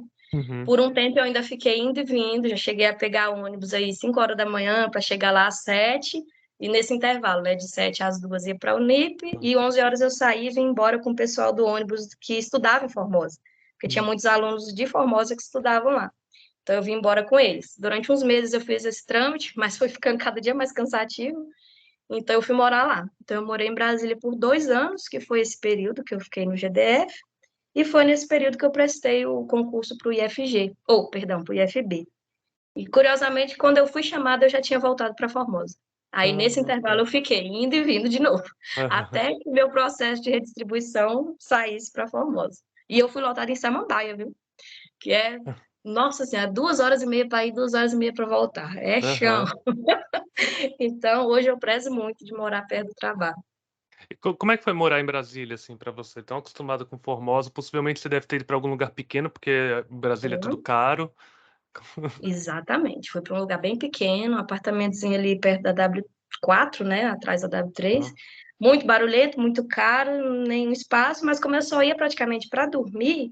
Por um tempo eu ainda fiquei indo e vindo, já cheguei a pegar ônibus aí 5 horas da manhã para chegar lá às 7, e nesse intervalo, né, de 7 às 2 ia para a Unip, e 11 horas eu saí e vim embora com o pessoal do ônibus que estudava em Formosa, porque tinha muitos alunos de Formosa que estudavam lá. Então eu vim embora com eles. Durante uns meses eu fiz esse trâmite, mas foi ficando cada dia mais cansativo, então eu fui morar lá. Então eu morei em Brasília por 2 anos, que foi esse período que eu fiquei no GDF, e foi nesse período que eu prestei o concurso para o IFG, para o IFB. E, curiosamente, quando eu fui chamada, eu já tinha voltado para Formosa. Aí, nesse intervalo, eu fiquei indo e vindo de novo, até que meu processo de redistribuição saísse para Formosa. E eu fui lotada em Samambaia, viu? Que é, nossa senhora, 2 horas e meia para ir, 2 horas e meia para voltar. É chão. Então, hoje eu prezo muito de morar perto do trabalho. Como é que foi morar em Brasília, assim, para você? Tão acostumado com Formosa, possivelmente você deve ter ido para algum lugar pequeno, porque Brasília é tudo caro. Exatamente. Fui para um lugar bem pequeno, um apartamentozinho ali perto da W4, né, atrás da W3. Muito barulhento, muito caro, nenhum espaço, mas como eu só ia praticamente para dormir,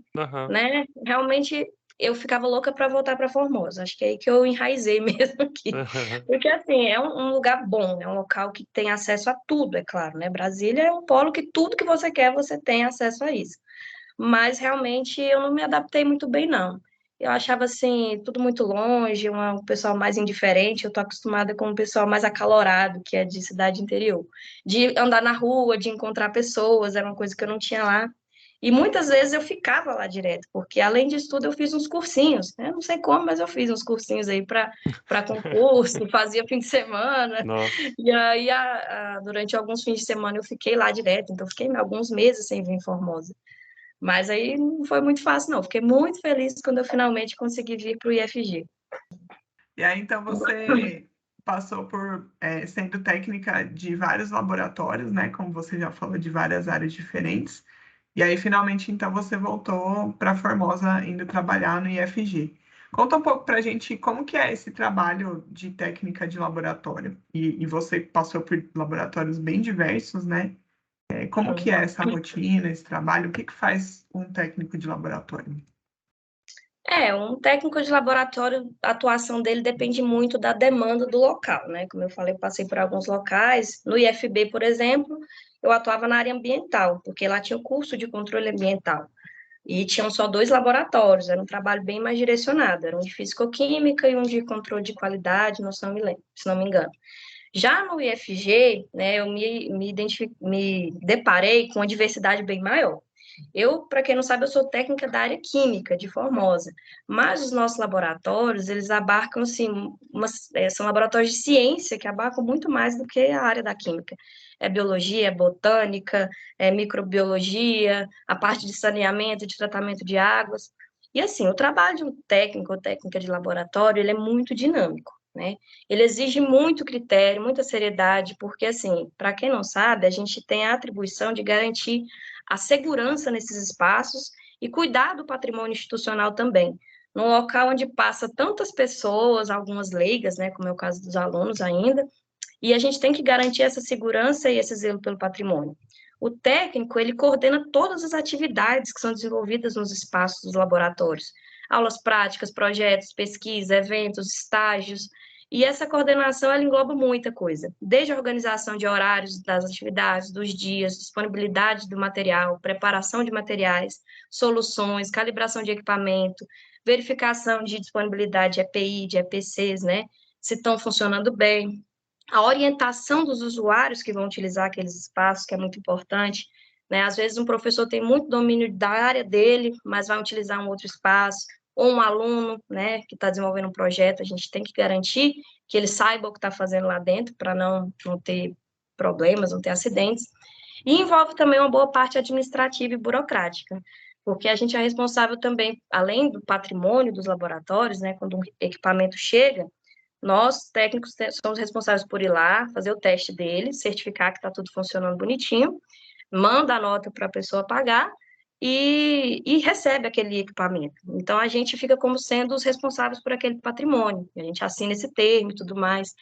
né, realmente eu ficava louca para voltar para Formosa. Acho que é aí que eu enraizei mesmo aqui. Porque, assim, é um lugar bom, é um local que tem acesso a tudo, é claro, né? Brasília é um polo que tudo que você quer, você tem acesso a isso. Mas, realmente, eu não me adaptei muito bem, não. Eu achava, assim, tudo muito longe, um pessoal mais indiferente. Eu tô acostumada com um pessoal mais acalorado, que é de cidade interior. De andar na rua, de encontrar pessoas, era uma coisa que eu não tinha lá. E muitas vezes eu ficava lá direto, porque além disso tudo eu fiz uns cursinhos, né? Não sei como, mas eu fiz uns cursinhos aí para concurso, fazia fim de semana. Nossa. E aí, durante alguns fins de semana eu fiquei lá direto, então fiquei alguns meses sem vir em Formosa. Mas aí não foi muito fácil, não. Fiquei muito feliz quando eu finalmente consegui vir para o IFG. E aí, então, você passou por sendo técnica de vários laboratórios, né? Como você já falou, de várias áreas diferentes. E aí, finalmente, então, você voltou para Formosa, indo trabalhar no IFG. Conta um pouco para a gente como que é esse trabalho de técnica de laboratório. E você passou por laboratórios bem diversos, né? Como que é essa rotina, esse trabalho? O que faz um técnico de laboratório? Um técnico de laboratório, a atuação dele depende muito da demanda do local, né? Como eu falei, eu passei por alguns locais. No IFB, por exemplo, eu atuava na área ambiental, porque lá tinha o curso de controle ambiental. E tinham só 2 laboratórios, era um trabalho bem mais direcionado, era um de fisicoquímica e um de controle de qualidade, se não me engano. Já no IFG, né, eu me deparei com uma diversidade bem maior. Eu, para quem não sabe, eu sou técnica da área química de Formosa, mas os nossos laboratórios, eles abarcam, assim, são laboratórios de ciência que abarcam muito mais do que a área da química. É biologia, é botânica, é microbiologia, a parte de saneamento, de tratamento de águas. E, assim, o trabalho de um técnico ou técnica de laboratório, ele é muito dinâmico, né? Ele exige muito critério, muita seriedade, porque, assim, para quem não sabe, a gente tem a atribuição de garantir a segurança nesses espaços e cuidar do patrimônio institucional também. Num local onde passa tantas pessoas, algumas leigas, né, como é o caso dos alunos ainda, e a gente tem que garantir essa segurança e esse zelo pelo patrimônio. O técnico, ele coordena todas as atividades que são desenvolvidas nos espaços dos laboratórios, aulas práticas, projetos, pesquisa, eventos, estágios, e essa coordenação, ela engloba muita coisa, desde a organização de horários das atividades, dos dias, disponibilidade do material, preparação de materiais, soluções, calibração de equipamento, verificação de disponibilidade de EPI, de EPCs, né, se estão funcionando bem, a orientação dos usuários que vão utilizar aqueles espaços, que é muito importante, né? Às vezes um professor tem muito domínio da área dele, mas vai utilizar um outro espaço, ou um aluno, né, que está desenvolvendo um projeto, a gente tem que garantir que ele saiba o que está fazendo lá dentro, para não ter problemas, não ter acidentes. E envolve também uma boa parte administrativa e burocrática, porque a gente é responsável também, além do patrimônio dos laboratórios, né, quando um equipamento chega, nós, técnicos, somos responsáveis por ir lá, fazer o teste dele, certificar que está tudo funcionando bonitinho, manda a nota para a pessoa pagar e recebe aquele equipamento. Então, a gente fica como sendo os responsáveis por aquele patrimônio, a gente assina esse termo e tudo mais,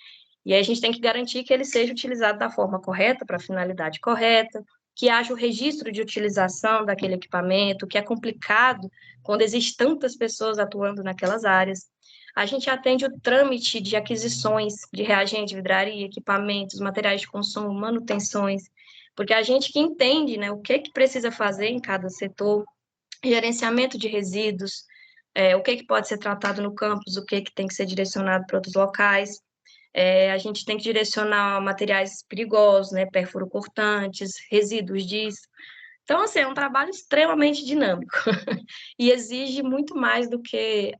e aí a gente tem que garantir que ele seja utilizado da forma correta, para a finalidade correta, que haja o registro de utilização daquele equipamento, que é complicado quando existem tantas pessoas atuando naquelas áreas. A gente atende o trâmite de aquisições de reagente, vidraria, equipamentos, materiais de consumo, manutenções, porque a gente que entende, né, o que precisa fazer em cada setor, gerenciamento de resíduos, o que pode ser tratado no campus, o que tem que ser direcionado para outros locais. A gente tem que direcionar materiais perigosos, né, perfuro-cortantes, resíduos disso. Então, assim, é um trabalho extremamente dinâmico e exige muito mais do que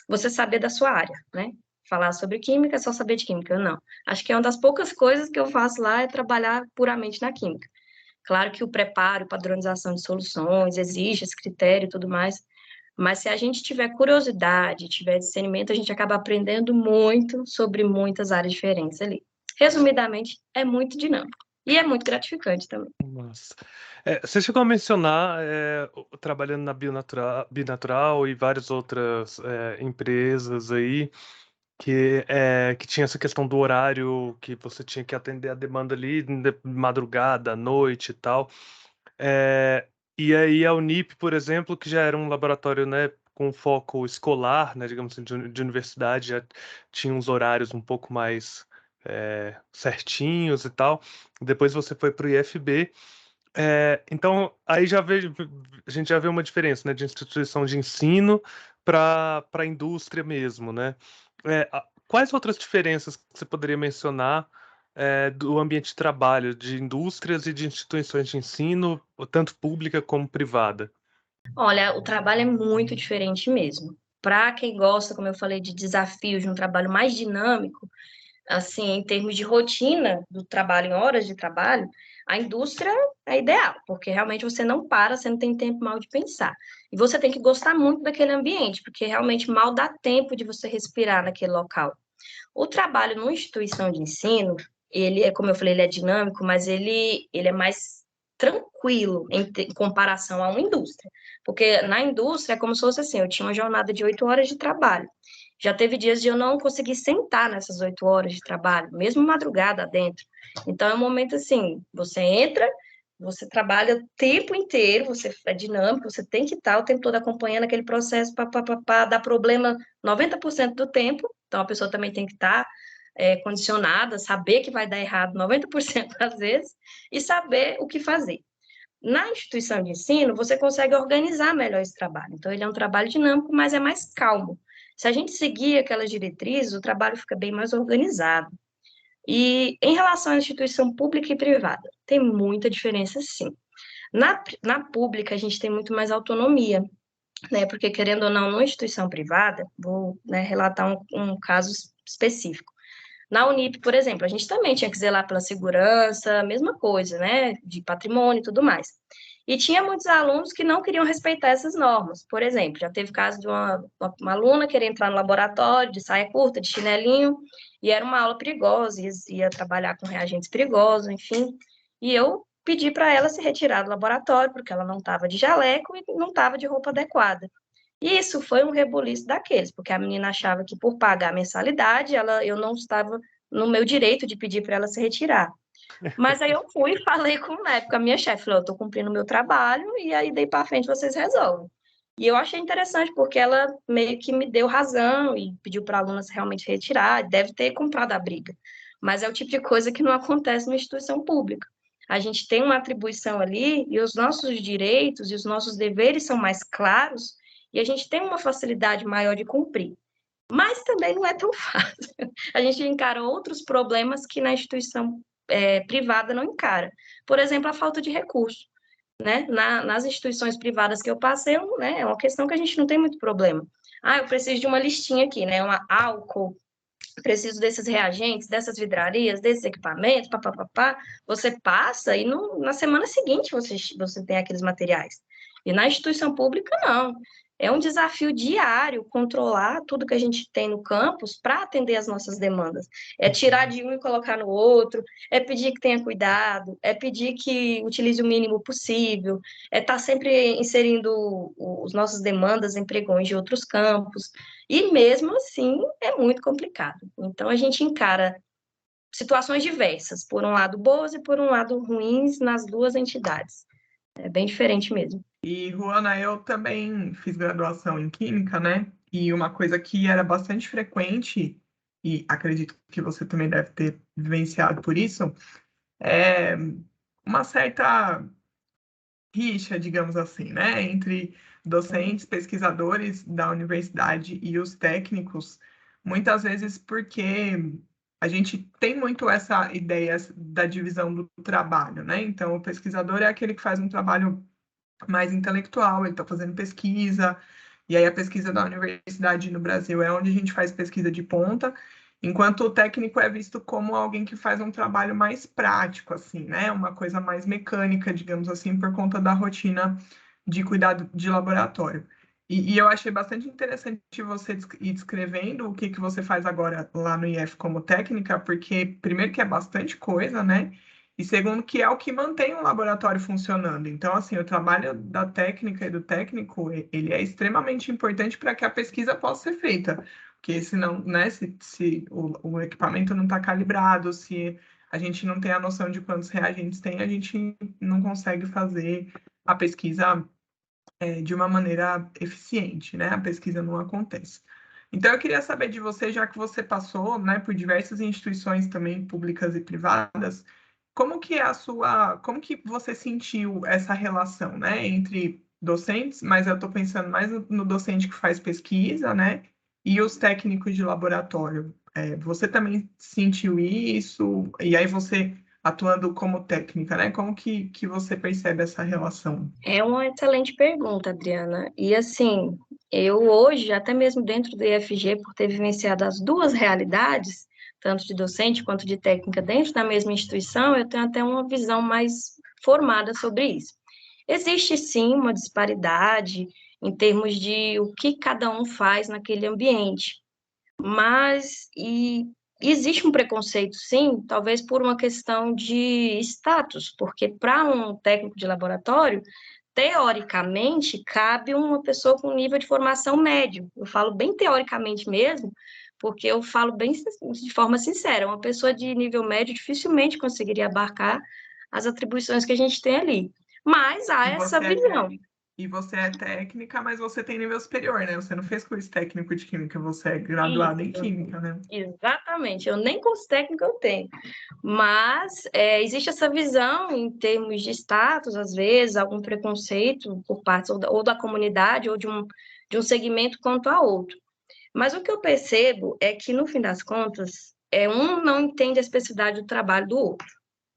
você saber da sua área, né? Falar sobre química é só saber de química, não. Acho que é uma das poucas coisas que eu faço lá é trabalhar puramente na química. Claro que o preparo, padronização de soluções, exige esse critério e tudo mais, mas se a gente tiver curiosidade, tiver discernimento, a gente acaba aprendendo muito sobre muitas áreas diferentes ali. Resumidamente, é muito dinâmico e é muito gratificante também. Nossa. Você chegou a mencionar trabalhando na Binatural e várias outras empresas aí que tinha essa questão do horário que você tinha que atender a demanda ali de madrugada, à noite e tal. E aí a Unip, por exemplo, que já era um laboratório, né, com foco escolar, né, digamos assim, de universidade, já tinha uns horários um pouco mais certinhos e tal. Depois você foi para o IFB. Então, aí a gente já vê uma diferença, né, de instituição de ensino para a indústria mesmo, né? Quais outras diferenças que você poderia mencionar do ambiente de trabalho de indústrias e de instituições de ensino, tanto pública como privada? Olha, o trabalho é muito diferente mesmo. Para quem gosta, como eu falei, de desafios, de um trabalho mais dinâmico, assim, em termos de rotina do trabalho, em horas de trabalho, a indústria é ideal, porque realmente você não para, você não tem tempo mal de pensar. E você tem que gostar muito daquele ambiente, porque realmente mal dá tempo de você respirar naquele local. O trabalho numa instituição de ensino, ele é, como eu falei, ele é dinâmico, mas ele é mais tranquilo em comparação a uma indústria. Porque na indústria é como se fosse assim, eu tinha uma jornada de 8 horas de trabalho. Já teve dias de eu não conseguir sentar nessas 8 horas de trabalho, mesmo madrugada dentro. Então, é um momento assim, você entra, você trabalha o tempo inteiro, você é dinâmico, você tem que estar o tempo todo acompanhando aquele processo para dar problema 90% do tempo, então a pessoa também tem que estar condicionada, saber que vai dar errado 90% das vezes e saber o que fazer. Na instituição de ensino, você consegue organizar melhor esse trabalho. Então, ele é um trabalho dinâmico, mas é mais calmo. Se a gente seguir aquelas diretrizes, o trabalho fica bem mais organizado. E em relação à instituição pública e privada, tem muita diferença, sim. Na pública, a gente tem muito mais autonomia, né? Porque, querendo ou não, numa instituição privada, vou, né, relatar um caso específico. Na Unip, por exemplo, a gente também tinha que zelar pela segurança, mesma coisa, né? De patrimônio e tudo mais. E tinha muitos alunos que não queriam respeitar essas normas. Por exemplo, já teve caso de uma aluna querer entrar no laboratório de saia curta, de chinelinho, e era uma aula perigosa, ia trabalhar com reagentes perigosos, enfim. E eu pedi para ela se retirar do laboratório, porque ela não estava de jaleco e não estava de roupa adequada. E isso foi um rebuliço daqueles, porque a menina achava que por pagar a mensalidade, eu não estava no meu direito de pedir para ela se retirar. Mas aí eu fui e falei na época, a minha chefe, falou, eu estou cumprindo o meu trabalho, e aí daí para frente vocês resolvem. E eu achei interessante, porque ela meio que me deu razão e pediu para a aluna se realmente retirar, deve ter comprado a briga. Mas é o tipo de coisa que não acontece numa instituição pública. A gente tem uma atribuição ali, e os nossos direitos e os nossos deveres são mais claros, e a gente tem uma facilidade maior de cumprir. Mas também não é tão fácil. A gente encara outros problemas que na instituição privada não encara. Por exemplo, a falta de recurso. Né? Nas instituições privadas que eu passei, né, é uma questão que a gente não tem muito problema. Ah, eu preciso de uma listinha aqui, né? Uma álcool, preciso desses reagentes, dessas vidrarias, desses equipamentos, papapá. Você passa e na semana seguinte você tem aqueles materiais. E na instituição pública, não. É um desafio diário controlar tudo que a gente tem no campus para atender as nossas demandas. É tirar de um e colocar no outro, é pedir que tenha cuidado, é pedir que utilize o mínimo possível, é estar sempre inserindo as nossas demandas em pregões de outros campos. E mesmo assim é muito complicado. Então a gente encara situações diversas, por um lado boas e por um lado ruins nas duas entidades. É bem diferente mesmo. E, Ruana, eu também fiz graduação em Química, né? E uma coisa que era bastante frequente, e acredito que você também deve ter vivenciado por isso, é uma certa rixa, digamos assim, né? Entre docentes, pesquisadores da universidade e os técnicos, muitas vezes porque a gente tem muito essa ideia da divisão do trabalho, né? Então, o pesquisador é aquele que faz um trabalho mais intelectual, ele está fazendo pesquisa, e aí a pesquisa da universidade no Brasil é onde a gente faz pesquisa de ponta, enquanto o técnico é visto como alguém que faz um trabalho mais prático, assim, né? Uma coisa mais mecânica, digamos assim, por conta da rotina de cuidado de laboratório. E eu achei bastante interessante você ir descrevendo o que você faz agora lá no IF como técnica, porque, primeiro, que é bastante coisa, né? E segundo, que é o que mantém o laboratório funcionando. Então, assim, o trabalho da técnica e do técnico, ele é extremamente importante para que a pesquisa possa ser feita. Porque senão, né, se o equipamento não está calibrado, se a gente não tem a noção de quantos reagentes tem, a gente não consegue fazer a pesquisa de uma maneira eficiente, né? A pesquisa não acontece. Então, eu queria saber de você, já que você passou, né, por diversas instituições também públicas e privadas, como que você sentiu essa relação, né, entre docentes, mas eu estou pensando mais no docente que faz pesquisa, né, e os técnicos de laboratório. Você também sentiu isso? E aí você atuando como técnica, né, como que você percebe essa relação? É uma excelente pergunta, Adriana. E assim, eu hoje, até mesmo dentro do IFG, por ter vivenciado as duas realidades, tanto de docente quanto de técnica dentro da mesma instituição, eu tenho até uma visão mais formada sobre isso. Existe sim uma disparidade em termos de o que cada um faz naquele ambiente, mas existe um preconceito, sim, talvez por uma questão de status, porque para um técnico de laboratório, teoricamente, cabe uma pessoa com nível de formação médio. Eu falo bem teoricamente mesmo, porque eu falo bem de forma sincera, uma pessoa de nível médio dificilmente conseguiria abarcar as atribuições que a gente tem ali. Mas há E essa você é visão. E você é técnica, mas você tem nível superior, né? Você não fez curso técnico de química, você é graduada em química, né? Exatamente, eu nem curso técnico eu tenho, mas existe essa visão em termos de status, às vezes, algum preconceito por parte ou da comunidade ou de um segmento quanto a outro. Mas o que eu percebo é que, no fim das contas, um não entende a especificidade do trabalho do outro.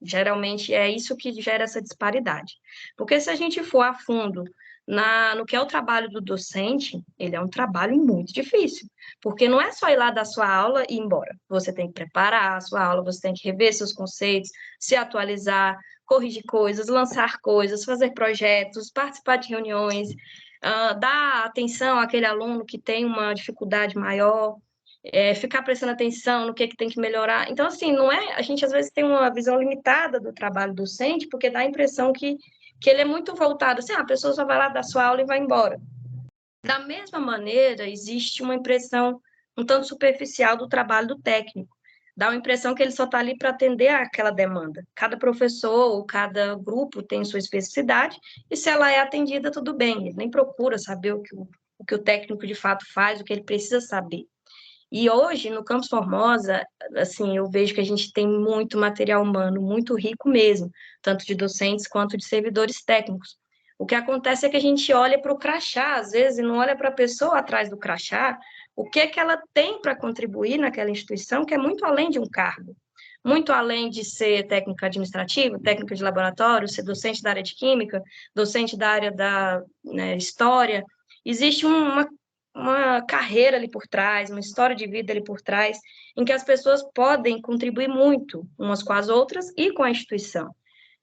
Geralmente é isso que gera essa disparidade. Porque se a gente for a fundo no que é o trabalho do docente, ele é um trabalho muito difícil, porque não é só ir lá dar sua aula e ir embora. Você tem que preparar a sua aula, você tem que rever seus conceitos, se atualizar, corrigir coisas, lançar coisas, fazer projetos, participar de reuniões, dar atenção àquele aluno que tem uma dificuldade maior, ficar prestando atenção no que tem que melhorar. Então, assim, não é, a gente às vezes tem uma visão limitada do trabalho docente, porque dá a impressão que ele é muito voltado, assim, a pessoa só vai lá dar sua aula e vai embora. Da mesma maneira, existe uma impressão um tanto superficial do trabalho do técnico. Dá uma impressão que ele só está ali para atender àquela demanda. Cada professor ou cada grupo tem sua especificidade, e se ela é atendida, tudo bem. Ele nem procura saber o que o técnico de fato faz, o que ele precisa saber. E hoje, no Campus Formosa, assim, eu vejo que a gente tem muito material humano, muito rico mesmo, tanto de docentes quanto de servidores técnicos. O que acontece é que a gente olha para o crachá, às vezes, e não olha para a pessoa atrás do crachá, o que é que ela tem para contribuir naquela instituição, que é muito além de um cargo. Muito além de ser técnica administrativa, técnica de laboratório, ser docente da área de química, docente da área da, né, história, existe uma carreira ali por trás, uma história de vida ali por trás, em que as pessoas podem contribuir muito umas com as outras e com a instituição.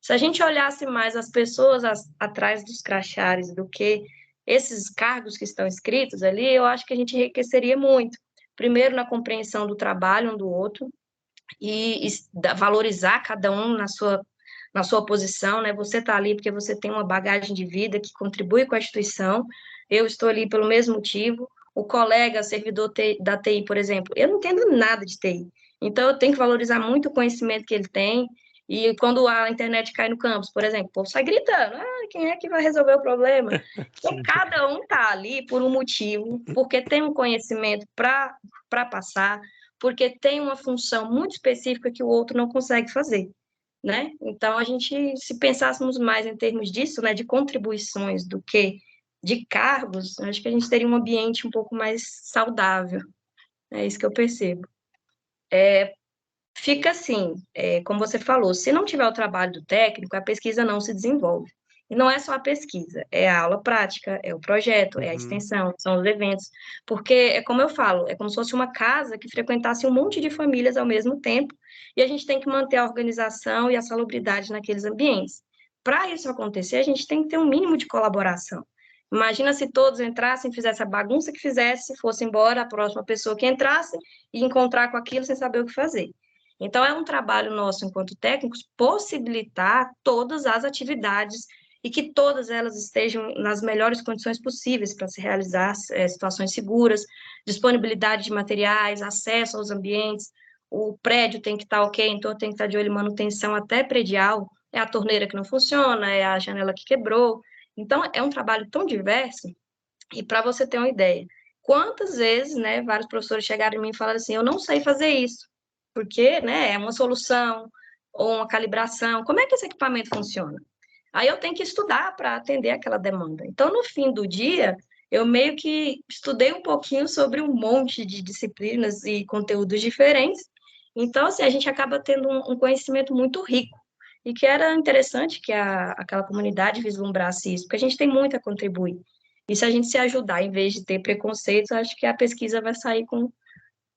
Se a gente olhasse mais as pessoas atrás dos crachás do que esses cargos que estão escritos ali, eu acho que a gente enriqueceria muito. Primeiro, na compreensão do trabalho um do outro, e valorizar cada um na sua posição, né? Você está ali porque você tem uma bagagem de vida que contribui com a instituição, eu estou ali pelo mesmo motivo, o colega, servidor da TI, por exemplo, eu não entendo nada de TI, então eu tenho que valorizar muito o conhecimento que ele tem, e quando a internet cai no campus, por exemplo, o povo sai gritando, quem é que vai resolver o problema? Então, cada um está ali por um motivo, porque tem um conhecimento para passar, porque tem uma função muito específica que o outro não consegue fazer, né? Então, a gente, se pensássemos mais em termos disso, né, de contribuições do que de cargos, acho que a gente teria um ambiente um pouco mais saudável. É isso que eu percebo. Fica assim, como você falou, se não tiver o trabalho do técnico, a pesquisa não se desenvolve. E não é só a pesquisa, é a aula prática, é o projeto, é a extensão, são os eventos. Porque, é como eu falo, é como se fosse uma casa que frequentasse um monte de famílias ao mesmo tempo, e a gente tem que manter a organização e a salubridade naqueles ambientes. Para isso acontecer, a gente tem que ter um mínimo de colaboração. Imagina se todos entrassem, fizessem a bagunça que fizesse, fosse embora a próxima pessoa que entrasse e encontrar com aquilo sem saber o que fazer. Então, é um trabalho nosso, enquanto técnicos, possibilitar todas as atividades e que todas elas estejam nas melhores condições possíveis para se realizar situações seguras, disponibilidade de materiais, acesso aos ambientes, o prédio tem que estar ok, então tem que estar de olho em manutenção até predial, é a torneira que não funciona, é a janela que quebrou. Então, é um trabalho tão diverso, e para você ter uma ideia, quantas vezes, né, vários professores chegaram em mim e falaram assim, eu não sei fazer isso, porque, né, é uma solução ou uma calibração, como é que esse equipamento funciona? Aí eu tenho que estudar para atender aquela demanda. Então, no fim do dia, eu meio que estudei um pouquinho sobre um monte de disciplinas e conteúdos diferentes, então, assim, a gente acaba tendo um conhecimento muito rico, e que era interessante que aquela comunidade vislumbrasse isso, porque a gente tem muito a contribuir. E se a gente se ajudar, em vez de ter preconceitos, acho que a pesquisa vai sair com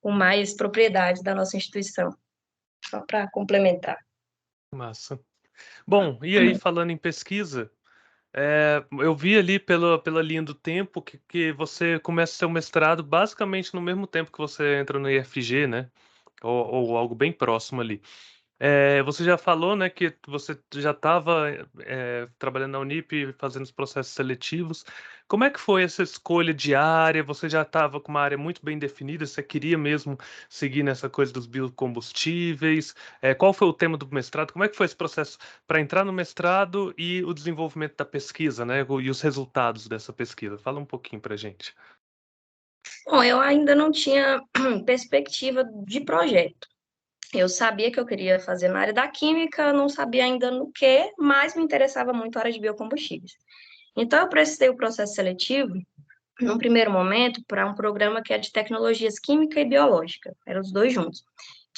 mais propriedade da nossa instituição. Só para complementar. Massa. Bom, e aí falando em pesquisa, eu vi ali pela linha do tempo que você começa seu mestrado basicamente no mesmo tempo que você entra no IFG, né? Ou algo bem próximo ali. Você já falou, né, que você já estava trabalhando na Unip, fazendo os processos seletivos. Como é que foi essa escolha de área? Você já estava com uma área muito bem definida? Você queria mesmo seguir nessa coisa dos biocombustíveis? Qual foi o tema do mestrado? Como é que foi esse processo para entrar no mestrado e o desenvolvimento da pesquisa, né, e os resultados dessa pesquisa? Fala um pouquinho para a gente. Bom, eu ainda não tinha perspectiva de projeto. Eu sabia que eu queria fazer na área da química, não sabia ainda no que, mas me interessava muito a área de biocombustíveis. Então, eu precisei o processo seletivo, num primeiro momento, para um programa que é de tecnologias química e biológica, eram os dois juntos,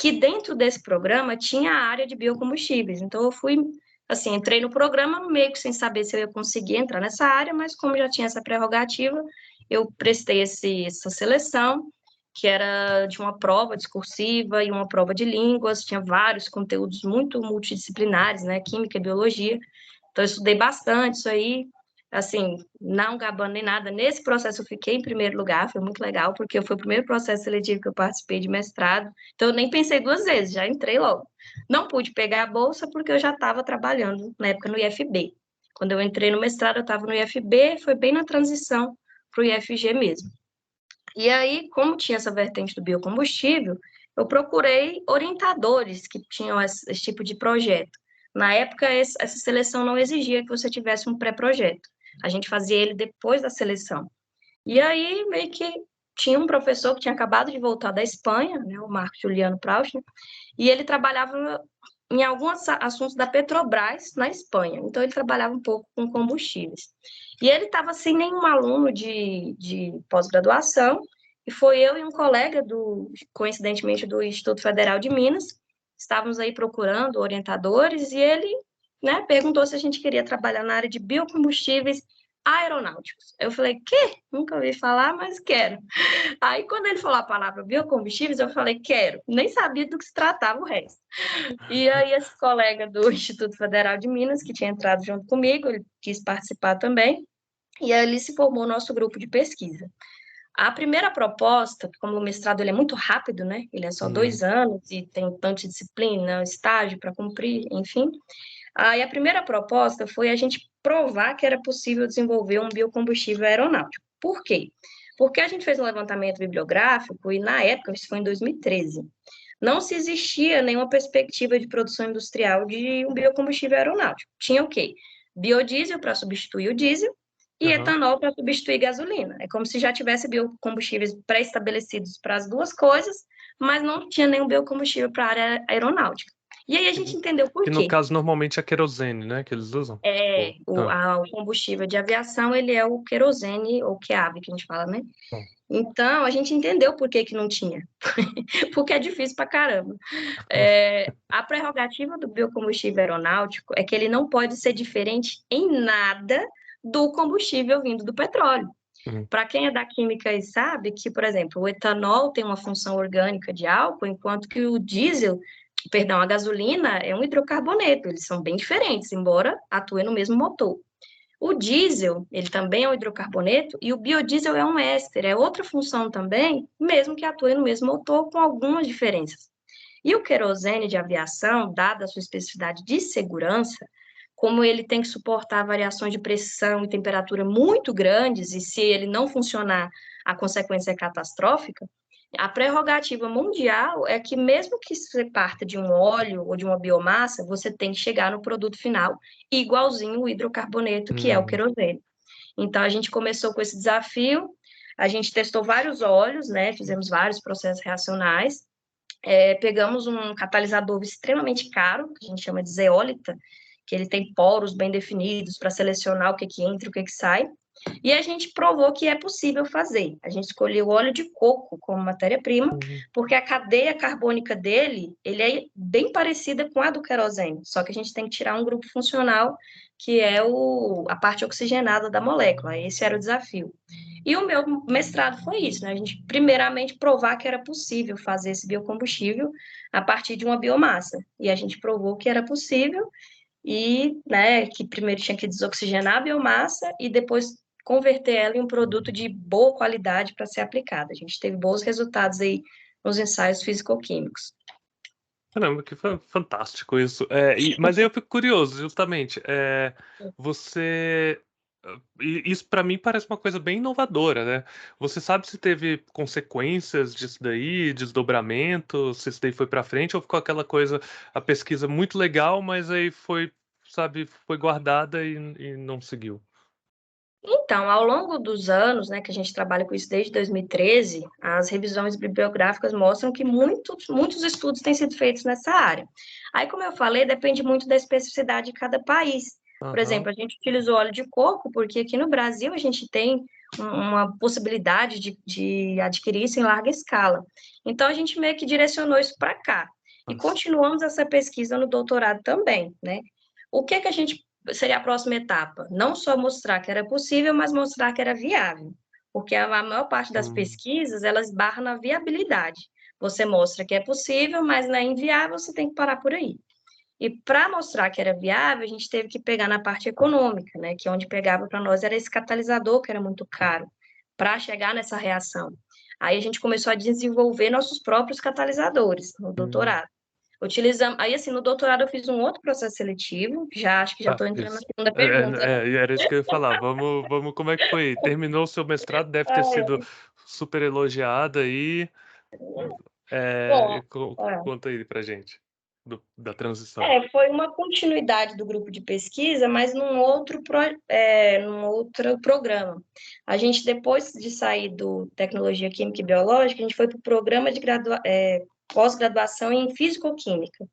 que dentro desse programa tinha a área de biocombustíveis. Então, eu fui, assim, entrei no programa meio que sem saber se eu ia conseguir entrar nessa área, mas como já tinha essa prerrogativa, eu prestei essa seleção, que era de uma prova discursiva e uma prova de línguas, tinha vários conteúdos muito multidisciplinares, né, química e biologia, então eu estudei bastante isso aí, assim, não gabando nem nada, nesse processo eu fiquei em primeiro lugar, foi muito legal, porque foi o primeiro processo seletivo que eu participei de mestrado, então eu nem pensei duas vezes, já entrei logo. Não pude pegar a bolsa porque eu já estava trabalhando, na época, no IFB. Quando eu entrei no mestrado, eu estava no IFB, foi bem na transição para o IFG mesmo. E aí, como tinha essa vertente do biocombustível, eu procurei orientadores que tinham esse tipo de projeto. Na época, essa seleção não exigia que você tivesse um pré-projeto. A gente fazia ele depois da seleção. E aí, meio que tinha um professor que tinha acabado de voltar da Espanha, né, o Marco Juliano Prauschner, e ele trabalhava em alguns assuntos da Petrobras na Espanha. Então, ele trabalhava um pouco com combustíveis. E ele estava sem nenhum aluno de pós-graduação, e foi eu e um colega, coincidentemente, do Instituto Federal de Minas, estávamos aí procurando orientadores, e ele, né, perguntou se a gente queria trabalhar na área de biocombustíveis aeronáuticos. Eu falei, quê? Nunca ouvi falar, mas quero. Aí, quando ele falou a palavra biocombustíveis, eu falei, quero. Nem sabia do que se tratava o resto. E aí, esse colega do Instituto Federal de Minas, que tinha entrado junto comigo, ele quis participar também, e ali se formou o nosso grupo de pesquisa. A primeira proposta, como o mestrado ele é muito rápido, né? Ele é só 2 anos e tem tanta disciplina, estágio para cumprir, enfim. Aí a primeira proposta foi a gente provar que era possível desenvolver um biocombustível aeronáutico. Por quê? Porque a gente fez um levantamento bibliográfico e, na época, isso foi em 2013, não se existia nenhuma perspectiva de produção industrial de um biocombustível aeronáutico. Tinha o quê? Biodiesel para substituir o diesel e etanol para substituir gasolina. É como se já tivesse biocombustíveis pré-estabelecidos para as duas coisas, mas não tinha nenhum biocombustível para a área aeronáutica. E aí a gente entendeu por Que quê. no caso normalmente é querosene, né, que eles usam? O combustível de aviação, ele é o querosene, ou QAV, que a gente fala, né? Então, a gente entendeu por que não tinha. Porque é difícil pra caramba. A prerrogativa do biocombustível aeronáutico é que ele não pode ser diferente em nada do combustível vindo do petróleo. Para quem é da química e sabe que, por exemplo, o etanol tem uma função orgânica de álcool, enquanto que o diesel, a gasolina é um hidrocarboneto, eles são bem diferentes, embora atuem no mesmo motor. O diesel, ele também é um hidrocarboneto, e o biodiesel é um éster, é outra função também, mesmo que atue no mesmo motor, com algumas diferenças. E o querosene de aviação, dada a sua especificidade de segurança, como ele tem que suportar variações de pressão e temperatura muito grandes, e se ele não funcionar, a consequência é catastrófica, a prerrogativa mundial é que mesmo que você parta de um óleo ou de uma biomassa, você tem que chegar no produto final igualzinho o hidrocarboneto, que é o querosene. Então, a gente começou com esse desafio, a gente testou vários óleos, né, fizemos vários processos reacionais, pegamos um catalisador extremamente caro, que a gente chama de zeólita, que ele tem poros bem definidos para selecionar o que entra e o que sai, e a gente provou que é possível fazer. A gente escolheu o óleo de coco como matéria-prima, porque a cadeia carbônica dele, ele é bem parecida com a do querosene, só que a gente tem que tirar um grupo funcional, que é a parte oxigenada da molécula. Esse era o desafio. E o meu mestrado foi isso, né? A gente, primeiramente, provar que era possível fazer esse biocombustível a partir de uma biomassa. E a gente provou que era possível e, né, que primeiro tinha que desoxigenar a biomassa e depois converter ela em um produto de boa qualidade para ser aplicado. A gente teve bons resultados aí nos ensaios físico-químicos. Caramba, que fantástico isso. Mas aí eu fico curioso, justamente. Isso para mim parece uma coisa bem inovadora, né? Você sabe se teve consequências disso daí, desdobramento, se isso daí foi para frente ou ficou aquela coisa, a pesquisa muito legal, mas aí foi, sabe, foi guardada e não seguiu. Então, ao longo dos anos, né, que a gente trabalha com isso desde 2013, as revisões bibliográficas mostram que muitos estudos têm sido feitos nessa área. Aí, como eu falei, depende muito da especificidade de cada país. Por exemplo, a gente utilizou óleo de coco porque aqui no Brasil a gente tem uma possibilidade de adquirir isso em larga escala. Então, a gente meio que direcionou isso para cá. E Nossa. continuamos essa pesquisa no doutorado também, né? O que a gente seria a próxima etapa? Não só mostrar que era possível, mas mostrar que era viável. Porque a maior parte das pesquisas, elas esbarram na viabilidade. Você mostra que é possível, mas não é inviável, você tem que parar por aí. E para mostrar que era viável, a gente teve que pegar na parte econômica, né? Que onde pegava para nós era esse catalisador, que era muito caro, para chegar nessa reação. Aí a gente começou a desenvolver nossos próprios catalisadores no doutorado. Utilizamos, aí assim, no doutorado eu fiz um outro processo seletivo, já acho que já estou entrando na Isso. segunda pergunta, né? Era isso que eu ia falar. Vamos, como é que foi? Terminou o seu mestrado, deve ter sido super elogiada aí. Bom, Conta aí pra gente da transição. foi uma continuidade do grupo de pesquisa, mas num outro programa. A gente, depois de sair do Tecnologia Química e Biológica, a gente foi para o programa de pós-graduação em Físico-Química,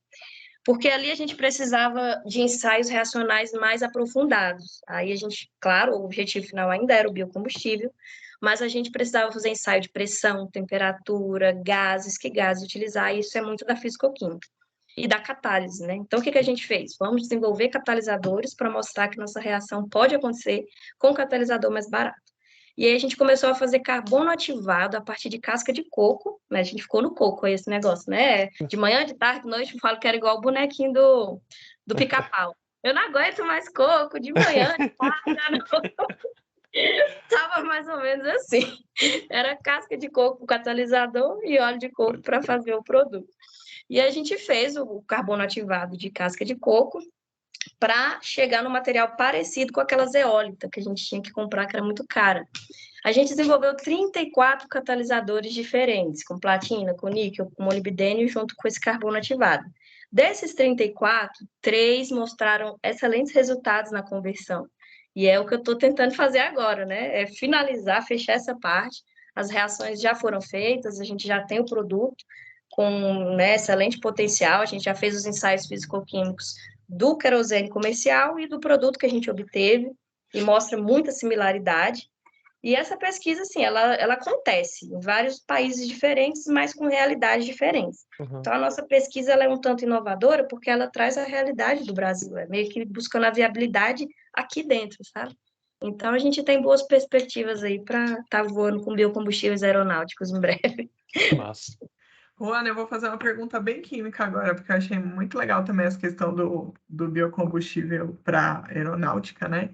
porque ali a gente precisava de ensaios reacionais mais aprofundados. Aí a gente, claro, o objetivo final ainda era o biocombustível, mas a gente precisava fazer ensaio de pressão, temperatura, gases, que gases utilizar, e isso é muito da físico-química e da catálise, né? Então, o que a gente fez? Vamos desenvolver catalisadores para mostrar que nossa reação pode acontecer com um catalisador mais barato. E aí a gente começou a fazer carbono ativado a partir de casca de coco, né? A gente ficou no coco aí esse negócio, né? De manhã, de tarde, de noite, eu falo que era igual o bonequinho do pica-pau. Eu não aguento mais coco, de manhã, de tarde, à noite. Tava mais ou menos assim. Era casca de coco, catalisador e óleo de coco para fazer o produto. E a gente fez o carbono ativado de casca de coco para chegar no material parecido com aquela zeólita que a gente tinha que comprar, que era muito cara. A gente desenvolveu 34 catalisadores diferentes, com platina, com níquel, com molibdênio, junto com esse carbono ativado. Desses 34, 3 mostraram excelentes resultados na conversão. E é o que eu estou tentando fazer agora, né? É finalizar, fechar essa parte. As reações já foram feitas, a gente já tem o produto com, né, excelente potencial. A gente já fez os ensaios físico-químicos do querosene comercial e do produto que a gente obteve, e mostra muita similaridade. E essa pesquisa, assim, ela acontece em vários países diferentes, mas com realidades diferentes. Então, a nossa pesquisa ela é um tanto inovadora porque ela traz a realidade do Brasil, é meio que buscando a viabilidade aqui dentro, sabe? Então, a gente tem boas perspectivas aí para estar voando com biocombustíveis aeronáuticos em breve. Massa. Juana, eu vou fazer uma pergunta bem química agora, porque eu achei muito legal também essa questão do biocombustível para aeronáutica, né?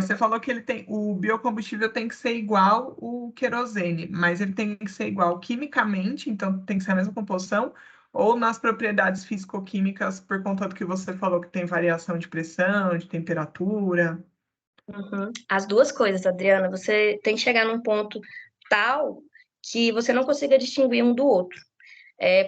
Você falou que o biocombustível tem que ser igual o querosene, mas ele tem que ser igual quimicamente, então tem que ser a mesma composição, ou nas propriedades físico-químicas, por conta do que você falou, que tem variação de pressão, de temperatura. As duas coisas, Adriana. Você tem que chegar num ponto tal que você não consiga distinguir um do outro.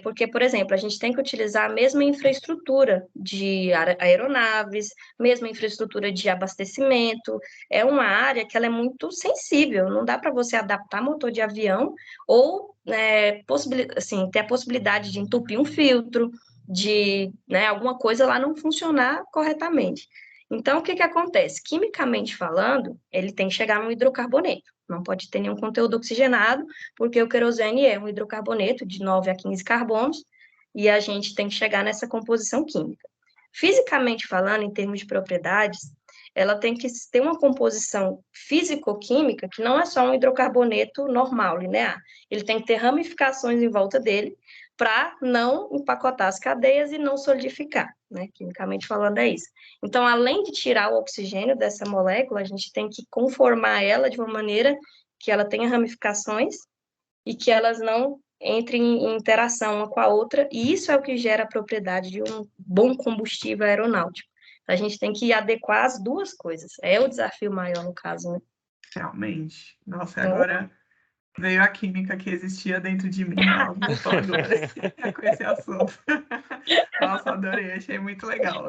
Porque, por exemplo, a gente tem que utilizar a mesma infraestrutura de aeronaves, mesma infraestrutura de abastecimento. É uma área que ela é muito sensível, não dá para você adaptar motor de avião ou assim, ter a possibilidade de entupir um filtro, de alguma coisa lá não funcionar corretamente. Então, o que acontece? Quimicamente falando, ele tem que chegar no hidrocarboneto. Não pode ter nenhum conteúdo oxigenado, porque o querosene é um hidrocarboneto de 9 a 15 carbonos, e a gente tem que chegar nessa composição química. Fisicamente falando, em termos de propriedades, ela tem que ter uma composição físico-química que não é só um hidrocarboneto normal, linear. Ele tem que ter ramificações em volta dele para não empacotar as cadeias e não solidificar, né? Quimicamente falando é isso. Então, além de tirar o oxigênio dessa molécula, a gente tem que conformar ela de uma maneira que ela tenha ramificações e que elas não entrem em interação uma com a outra, e isso é o que gera a propriedade de um bom combustível aeronáutico. A gente tem que adequar as duas coisas. É o desafio maior, no caso, né? Realmente. Nossa, agora veio a química que existia dentro de mim, ela voltou agora com esse assunto. Nossa, adorei, achei muito legal.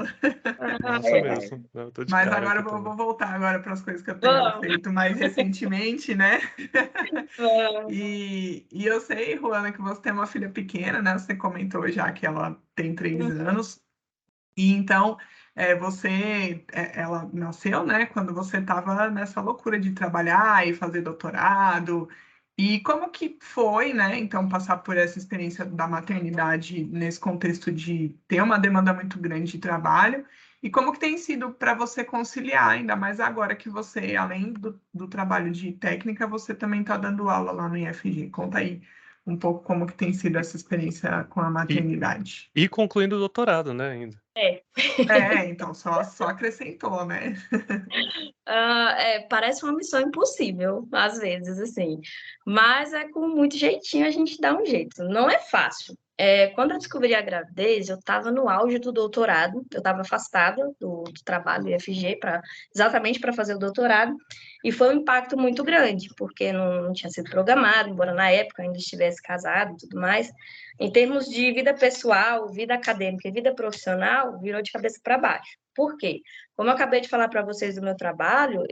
Massa mesmo. Eu tô de Mas cara agora aqui eu vou também. voltar agora para as coisas que eu tenho feito mais recentemente, né? E eu sei, Juana, que você tem uma filha pequena, né? Você comentou já que ela tem 3 anos. E então, ela nasceu, né, quando você estava nessa loucura de trabalhar e fazer doutorado. E como que foi, né, então, passar por essa experiência da maternidade nesse contexto de ter uma demanda muito grande de trabalho? E como que tem sido para você conciliar, ainda mais agora que você, além do trabalho de técnica, você também está dando aula lá no IFG? Conta aí um pouco como que tem sido essa experiência com a E, maternidade. e concluindo o doutorado, né, ainda. É. Então só acrescentou, né? Parece uma missão impossível, às vezes, assim. Mas é com muito jeitinho a gente dá um jeito. Não é fácil. Quando eu descobri a gravidez, eu estava no auge do doutorado, eu estava afastada do trabalho do IFG exatamente para fazer o doutorado, e foi um impacto muito grande, porque não tinha sido programado, embora na época ainda estivesse casado e tudo mais. Em termos de vida pessoal, vida acadêmica e vida profissional, virou de cabeça para baixo. Por quê? Como eu acabei de falar para vocês do meu trabalho,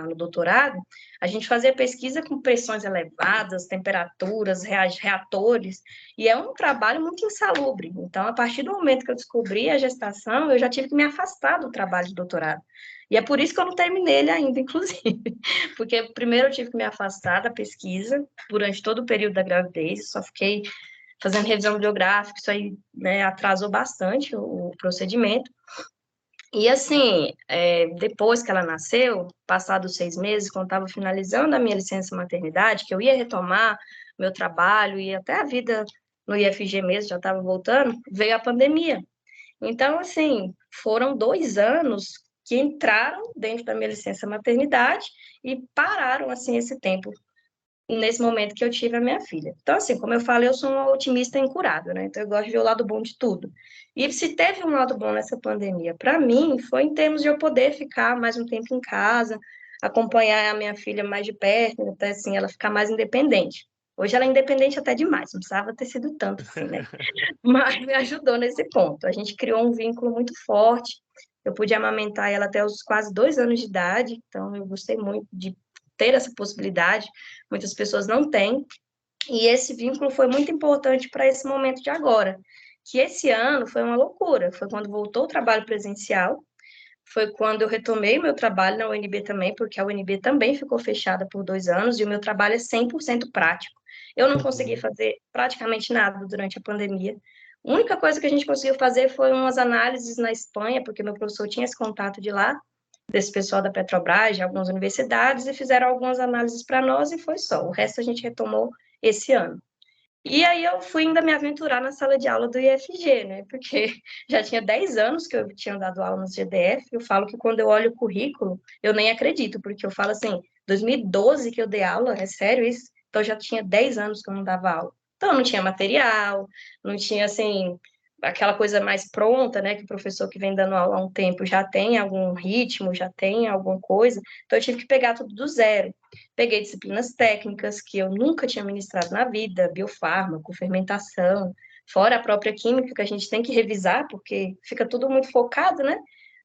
no doutorado, a gente fazia pesquisa com pressões elevadas, temperaturas, reatores, e é um trabalho muito insalubre. Então, a partir do momento que eu descobri a gestação, eu já tive que me afastar do trabalho de doutorado. E é por isso que eu não terminei ele ainda, inclusive. Porque primeiro eu tive que me afastar da pesquisa durante todo o período da gravidez, só fiquei fazendo revisão bibliográfica, isso aí, né, atrasou bastante o procedimento. E assim, depois que ela nasceu, passados 6 meses, quando estava finalizando a minha licença maternidade, que eu ia retomar meu trabalho e até a vida no IFG mesmo, já estava voltando, veio a pandemia. Então, assim, foram 2 anos que entraram dentro da minha licença maternidade e pararam, assim, esse tempo nesse momento que eu tive a minha filha. Então, assim, como eu falei, eu sou uma otimista incurável, né? Então, eu gosto de ver o lado bom de tudo. E se teve um lado bom nessa pandemia, para mim, foi em termos de eu poder ficar mais um tempo em casa, acompanhar a minha filha mais de perto, até assim, ela ficar mais independente. Hoje ela é independente até demais, não precisava ter sido tanto assim, né? Mas me ajudou nesse ponto. A gente criou um vínculo muito forte. Eu pude amamentar ela até os quase 2 anos de idade, então eu gostei muito de ter essa possibilidade. Muitas pessoas não têm. E esse vínculo foi muito importante para esse momento de agora. Que esse ano foi uma loucura. Foi quando voltou o trabalho presencial, foi quando eu retomei o meu trabalho na UNB também, porque a UNB também ficou fechada por 2 anos e o meu trabalho é 100% prático. Eu não consegui fazer praticamente nada durante a pandemia. A única coisa que a gente conseguiu fazer foi umas análises na Espanha, porque meu professor tinha esse contato de lá, desse pessoal da Petrobras, de algumas universidades, e fizeram algumas análises para nós e foi só. O resto a gente retomou esse ano. E aí eu fui ainda me aventurar na sala de aula do IFG, né? Porque já tinha 10 anos que eu tinha dado aula no GDF. Eu falo que quando eu olho o currículo, eu nem acredito, porque eu falo assim, 2012 que eu dei aula, é sério isso? Então já tinha 10 anos que eu não dava aula. Então não tinha material, não tinha assim aquela coisa mais pronta, né? Que o professor que vem dando aula há um tempo já tem algum ritmo, já tem alguma coisa. Então eu tive que pegar tudo do zero. Peguei disciplinas técnicas que eu nunca tinha ministrado na vida, biofármaco, fermentação, fora a própria química que a gente tem que revisar, porque fica tudo muito focado, né?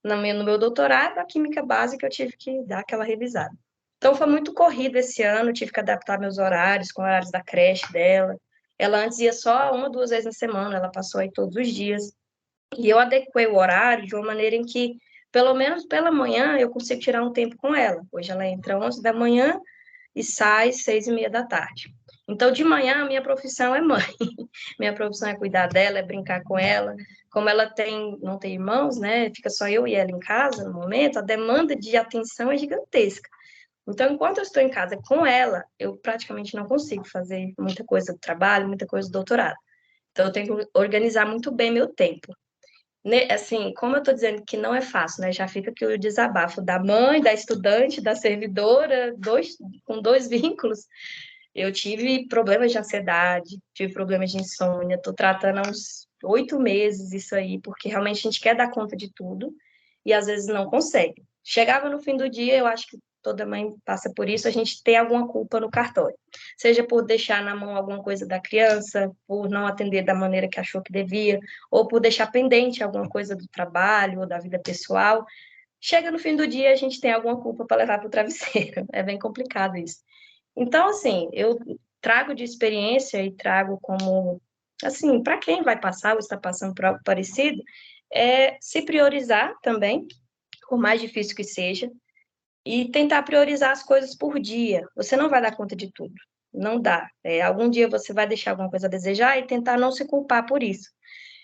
No meu doutorado, a química básica eu tive que dar aquela revisada. Então foi muito corrido esse ano, tive que adaptar meus horários com horários da creche dela. Ela antes ia só 1, 2 vezes na semana, ela passou aí todos os dias. E eu adequei o horário de uma maneira em que, pelo menos pela manhã, eu consigo tirar um tempo com ela. Hoje ela entra 11 da manhã e sai 6:30 da tarde. Então, de manhã, a minha profissão é mãe. Minha profissão é cuidar dela, é brincar com ela. Como ela não tem irmãos, né? Fica só eu e ela em casa no momento, a demanda de atenção é gigantesca. Então, enquanto eu estou em casa com ela, eu praticamente não consigo fazer muita coisa do trabalho, muita coisa do doutorado. Então, eu tenho que organizar muito bem meu tempo. Assim, como eu estou dizendo que não é fácil, né? Já fica aqui o desabafo da mãe, da estudante, da servidora, com 2 vínculos. Eu tive problemas de ansiedade, tive problemas de insônia, estou tratando há uns 8 meses isso aí, porque realmente a gente quer dar conta de tudo e às vezes não consegue. Chegava no fim do dia, eu acho que toda mãe passa por isso, a gente tem alguma culpa no cartório. Seja por deixar na mão alguma coisa da criança, por não atender da maneira que achou que devia, ou por deixar pendente alguma coisa do trabalho ou da vida pessoal. Chega no fim do dia, a gente tem alguma culpa para levar para o travesseiro. É bem complicado isso. Então, assim, eu trago de experiência e trago como, assim, para quem vai passar ou está passando por algo parecido, é se priorizar também, por mais difícil que seja, e tentar priorizar as coisas por dia. Você não vai dar conta de tudo, não dá. Algum dia você vai deixar alguma coisa a desejar e tentar não se culpar por isso.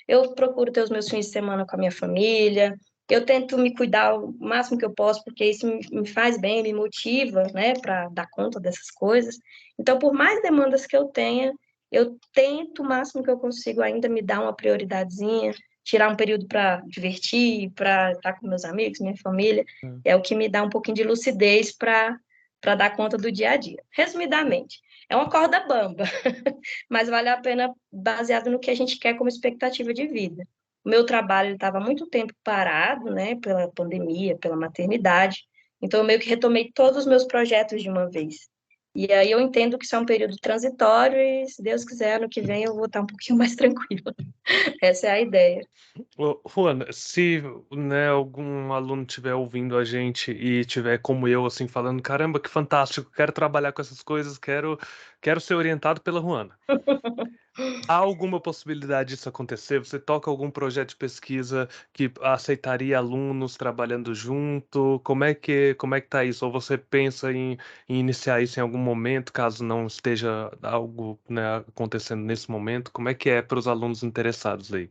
Eu procuro ter os meus fins de semana com a minha família, eu tento me cuidar o máximo que eu posso, porque isso me faz bem, me motiva, né, para dar conta dessas coisas. Então, por mais demandas que eu tenha, eu tento o máximo que eu consigo ainda me dar uma prioridadezinha, tirar um período para divertir, para estar com meus amigos, minha família, é o que me dá um pouquinho de lucidez para dar conta do dia a dia. Resumidamente, é uma corda bamba, mas vale a pena baseado no que a gente quer como expectativa de vida. O meu trabalho estava muito tempo parado, né, pela pandemia, pela maternidade, então eu meio que retomei todos os meus projetos de uma vez. E aí eu entendo que isso é um período transitório e, se Deus quiser, ano que vem eu vou estar um pouquinho mais tranquila. Essa é a ideia. Ô, Juana, se, né, algum aluno estiver ouvindo a gente e tiver como eu, assim, falando, caramba, que fantástico, quero trabalhar com essas coisas, quero ser orientado pela Juana. Há alguma possibilidade disso acontecer? Você toca algum projeto de pesquisa que aceitaria alunos trabalhando junto? Como é que tá isso? Ou você pensa em iniciar isso em algum momento, caso não esteja algo, né, acontecendo nesse momento? Como é que é para os alunos interessados aí?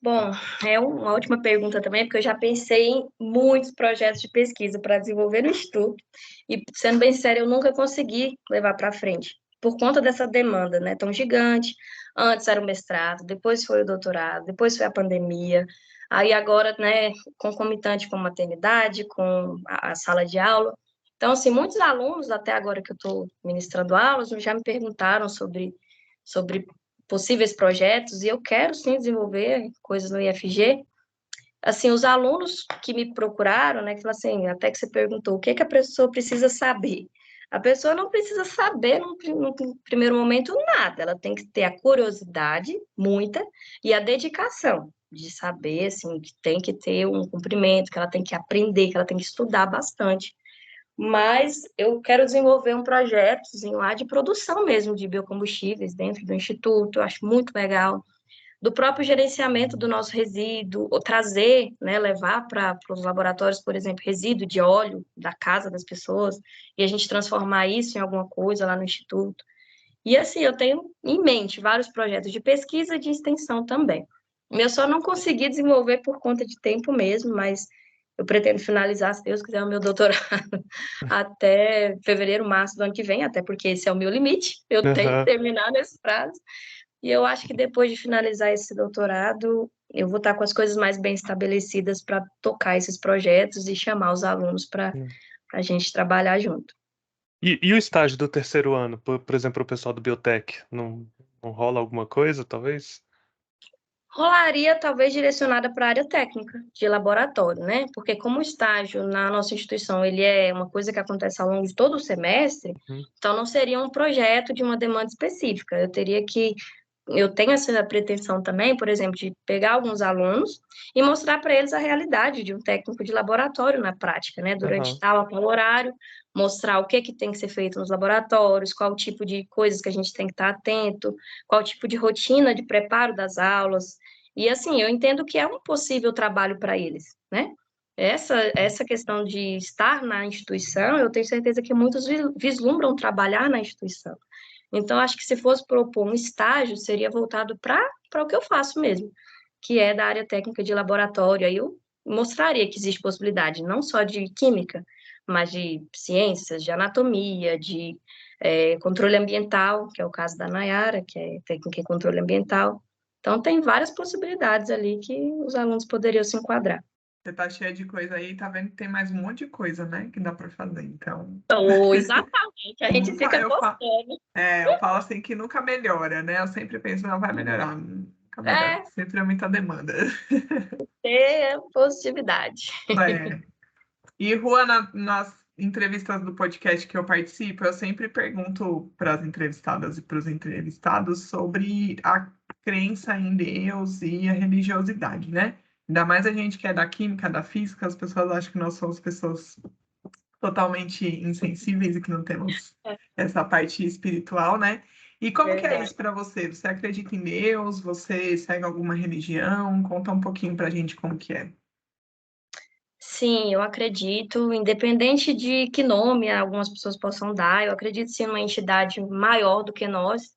Bom, é uma ótima pergunta também, porque eu já pensei em muitos projetos de pesquisa para desenvolver no Instituto, e, sendo bem sério, eu nunca consegui levar para frente, por conta dessa demanda, né, tão gigante. Antes era o mestrado, depois foi o doutorado, depois foi a pandemia, aí agora, né, concomitante com a maternidade, com a sala de aula. Então, assim, muitos alunos, até agora que eu estou ministrando aulas, já me perguntaram sobre possíveis projetos, e eu quero sim desenvolver coisas no IFG. Assim, os alunos que me procuraram, né, que falaram assim, até que você perguntou, o que que a pessoa precisa saber? A pessoa não precisa saber no primeiro momento nada, ela tem que ter a curiosidade, muita, e a dedicação de saber, assim, que tem que ter um cumprimento, que ela tem que aprender, que ela tem que estudar bastante. Mas eu quero desenvolver um projetozinho lá de produção mesmo de biocombustíveis dentro do Instituto, eu acho muito legal. Do próprio gerenciamento do nosso resíduo, ou trazer, né, levar para os laboratórios, por exemplo, resíduo de óleo da casa das pessoas, e a gente transformar isso em alguma coisa lá no Instituto. E assim, eu tenho em mente vários projetos de pesquisa e de extensão também. Eu só não consegui desenvolver por conta de tempo mesmo, mas eu pretendo finalizar, se Deus quiser, o meu doutorado até fevereiro, março do ano que vem, até porque esse é o meu limite, eu tenho que Aham. terminar nesse prazo. E eu acho que depois de finalizar esse doutorado, eu vou estar com as coisas mais bem estabelecidas para tocar esses projetos e chamar os alunos para a gente trabalhar junto. E o estágio do terceiro ano, por exemplo, o pessoal do Biotech, não rola alguma coisa, talvez? Rolaria, talvez, direcionada para a área técnica, de laboratório, né? Porque como o estágio na nossa instituição, ele é uma coisa que acontece ao longo de todo o semestre, Uhum. então não seria um projeto de uma demanda específica. Eu tenho essa pretensão também, por exemplo, de pegar alguns alunos e mostrar para eles a realidade de um técnico de laboratório na prática, né? Durante Aham. tal horário, mostrar o que tem que ser feito nos laboratórios, qual tipo de coisas que a gente tem que estar atento, qual tipo de rotina de preparo das aulas. E assim, eu entendo que é um possível trabalho para eles, né? Essa questão de estar na instituição, eu tenho certeza que muitos vislumbram trabalhar na instituição. Então, acho que se fosse propor um estágio, seria voltado para o que eu faço mesmo, que é da área técnica de laboratório. Aí eu mostraria que existe possibilidade não só de química, mas de ciências, de anatomia, de controle ambiental, que é o caso da Nayara, que é técnica em controle ambiental. Então, tem várias possibilidades ali que os alunos poderiam se enquadrar. Você tá cheia de coisa aí, tá vendo que tem mais um monte de coisa, né, que dá para fazer. Então, Oh, exatamente, a gente nunca fica postando. eu falo assim que nunca melhora, né? Eu sempre penso, não vai melhorar, nunca melhora. É, Sempre é muita demanda. ter positividade. É. E, Rua, nas entrevistas do podcast que eu participo, eu sempre pergunto para as entrevistadas e para os entrevistados sobre a crença em Deus e a religiosidade, né? Ainda mais a gente que é da química, da física, as pessoas acham que nós somos pessoas totalmente insensíveis e que não temos essa parte espiritual, né? E como que é Verdade. isso para você? Você acredita em Deus? Você segue alguma religião? Conta um pouquinho pra gente como que é. Sim, eu acredito, independente de que nome algumas pessoas possam dar, eu acredito sim numa entidade maior do que nós.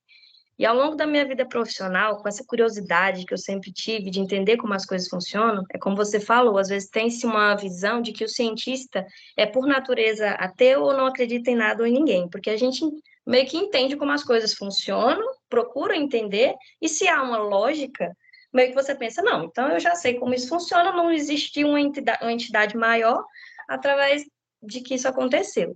E ao longo da minha vida profissional, com essa curiosidade que eu sempre tive de entender como as coisas funcionam, é como você falou, às vezes tem-se uma visão de que o cientista é por natureza ateu ou não acredita em nada ou em ninguém, porque a gente meio que entende como as coisas funcionam, procura entender, e se há uma lógica, meio que você pensa, não, então eu já sei como isso funciona, não existe uma entidade maior através de que isso aconteceu.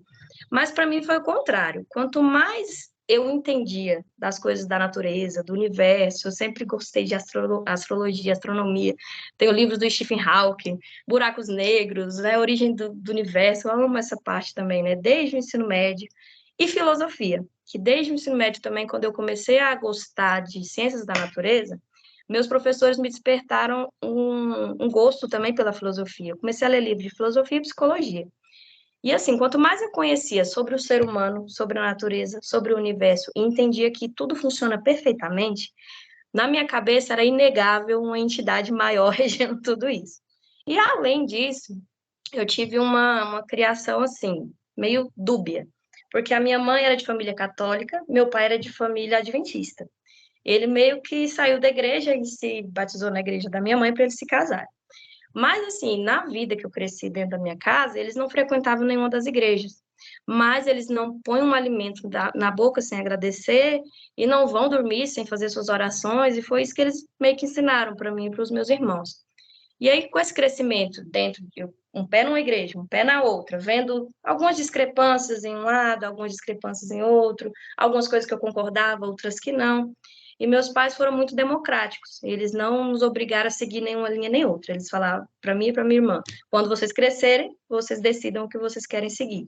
Mas para mim foi o contrário. Quanto mais eu entendia das coisas da natureza, do universo, eu sempre gostei de astrologia, astronomia. Tenho livros do Stephen Hawking, buracos negros, né, origem do universo, eu amo essa parte também, né, desde o ensino médio. E filosofia, que desde o ensino médio também, quando eu comecei a gostar de ciências da natureza, meus professores me despertaram um gosto também pela filosofia. Eu comecei a ler livros de filosofia e psicologia. E assim, quanto mais eu conhecia sobre o ser humano, sobre a natureza, sobre o universo, e entendia que tudo funciona perfeitamente, na minha cabeça era inegável uma entidade maior regendo tudo isso. E além disso, eu tive uma criação assim, meio dúbia, porque a minha mãe era de família católica, meu pai era de família adventista. Ele meio que saiu da igreja e se batizou na igreja da minha mãe para eles se casarem. Mas, assim, na vida que eu cresci dentro da minha casa, eles não frequentavam nenhuma das igrejas. Mas eles não põem um alimento na boca sem agradecer e não vão dormir sem fazer suas orações. E foi isso que eles meio que ensinaram para mim e para os meus irmãos. E aí, com esse crescimento dentro de um pé numa igreja, um pé na outra, vendo algumas discrepâncias em um lado, algumas discrepâncias em outro, algumas coisas que eu concordava, outras que não. E meus pais foram muito democráticos. Eles não nos obrigaram a seguir nenhuma linha nem outra. Eles falavam para mim e para minha irmã: quando vocês crescerem, vocês decidam o que vocês querem seguir.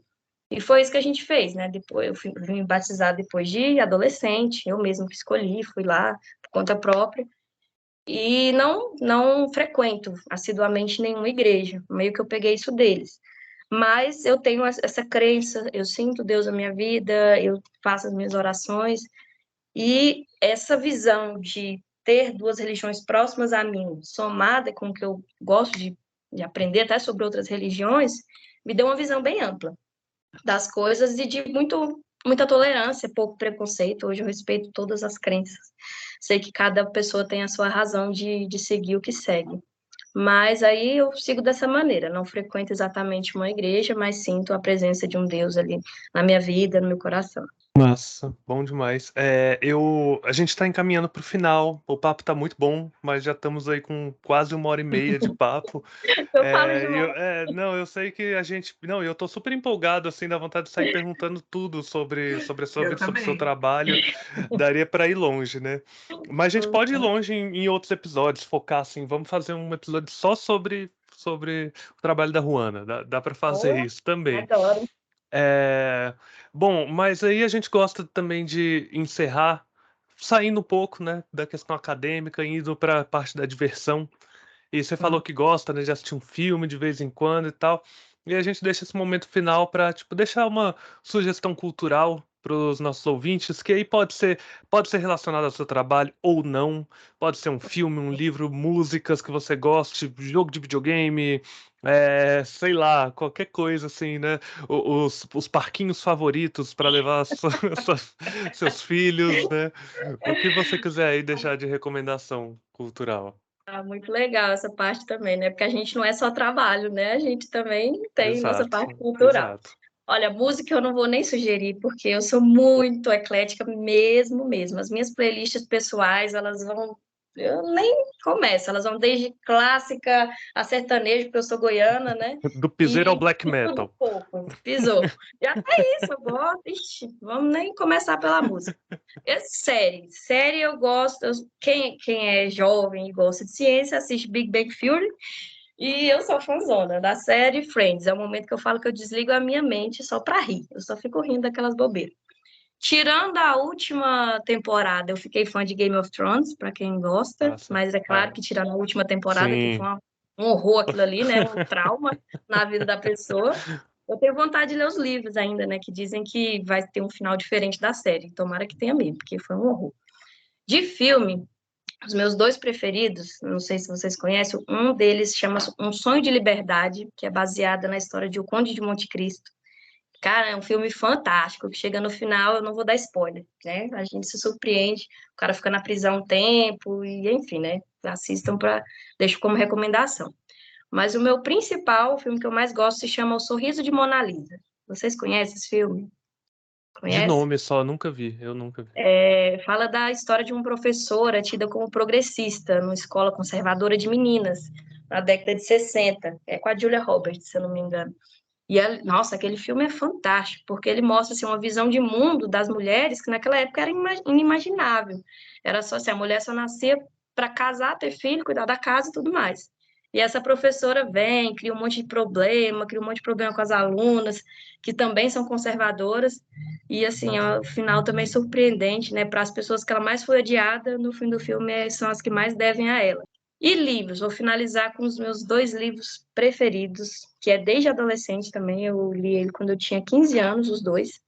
E foi isso que a gente fez, né? Depois eu fui me batizar depois de adolescente, eu mesma que escolhi, fui lá por conta própria. E não frequento assiduamente nenhuma igreja, meio que eu peguei isso deles. Mas eu tenho essa crença, eu sinto Deus na minha vida, eu faço as minhas orações, e essa visão de ter duas religiões próximas a mim, somada com o que eu gosto de aprender até sobre outras religiões, me deu uma visão bem ampla das coisas e de muita tolerância, pouco preconceito. Hoje eu respeito todas as crenças. Sei que cada pessoa tem a sua razão de seguir o que segue. Mas aí eu sigo dessa maneira, não frequento exatamente uma igreja, mas sinto a presença de um Deus ali na minha vida, no meu coração. Massa, bom demais. A gente está encaminhando para o final. O papo tá muito bom, mas já estamos aí com quase 1h30 de papo. Eu falo demais. Não, eu sei que a gente. Não, eu tô super empolgado, assim, dá vontade de sair perguntando tudo sobre a sua Eu vida, sobre o seu também. trabalho. Daria para ir longe, né? Mas a gente pode ir longe em outros episódios, focar assim. Vamos fazer um episódio só sobre o trabalho da Ruana. Dá para fazer Oh, isso também. adoro. É, Bom, mas aí a gente gosta também de encerrar saindo um pouco, né, da questão acadêmica, indo para a parte da diversão. E você falou Sim. que gosta, né, de assistir um filme de vez em quando e tal. E a gente deixa esse momento final para, tipo, deixar uma sugestão cultural para os nossos ouvintes, que aí pode ser relacionado ao seu trabalho ou não. Pode ser um filme, um livro, músicas que você goste, jogo de videogame, sei lá, qualquer coisa assim, né? Os parquinhos favoritos para levar seus filhos, né? O que você quiser aí deixar de recomendação cultural. Ah, muito legal essa parte também, né? Porque a gente não é só trabalho, né? A gente também tem nossa parte Exato, cultural. exato. Olha, música eu não vou nem sugerir, porque eu sou muito eclética mesmo. As minhas playlists pessoais, elas vão. Eu nem começo, elas vão desde clássica a sertanejo, porque eu sou goiana, né? Do piseiro ao E black de tudo um metal. pouco. Pisou. E até isso, eu gosto. Ixi, vamos nem começar pela música. Série eu gosto. Quem é jovem e gosta de ciência, assiste Big Bang Theory. E eu sou fãzona da série Friends. É o momento que eu falo que eu desligo a minha mente só pra rir. Eu só fico rindo daquelas bobeiras. Tirando a última temporada, eu fiquei fã de Game of Thrones, pra quem gosta. Nossa. Mas é claro que tirando a última temporada, que foi Sim. um horror aquilo ali, né? Um trauma na vida da pessoa. Eu tenho vontade de ler os livros ainda, né? Que dizem que vai ter um final diferente da série. Tomara que tenha mesmo, porque foi um horror. De filme, os meus dois preferidos, não sei se vocês conhecem, um deles chama Um Sonho de Liberdade, que é baseada na história de O Conde de Monte Cristo. Cara, é um filme fantástico, que chega no final, eu não vou dar spoiler, né? A gente se surpreende, o cara fica na prisão um tempo, e enfim, né? Assistam para deixo como recomendação. Mas o meu principal, o filme que eu mais gosto, se chama O Sorriso de Mona Lisa. Vocês conhecem esse filme? De Conhece? nome só, nunca vi, eu nunca vi. Fala da história de uma professora tida como progressista numa escola conservadora de meninas, na década de 60. É com a Julia Roberts, se eu não me engano. Nossa, aquele filme é fantástico, porque ele mostra assim, uma visão de mundo das mulheres que naquela época era inimaginável. Era só assim, a mulher só nascia para casar, ter filho, cuidar da casa e tudo mais. E essa professora vem, cria um monte de problema, cria um monte de problema com as alunas, que também são conservadoras, e assim, o final também surpreendente, né? Para as pessoas que ela mais foi odiada, no fim do filme são as que mais devem a ela. E livros, vou finalizar com os meus dois livros preferidos, que é desde adolescente também, eu li ele quando eu tinha 15 anos, os dois.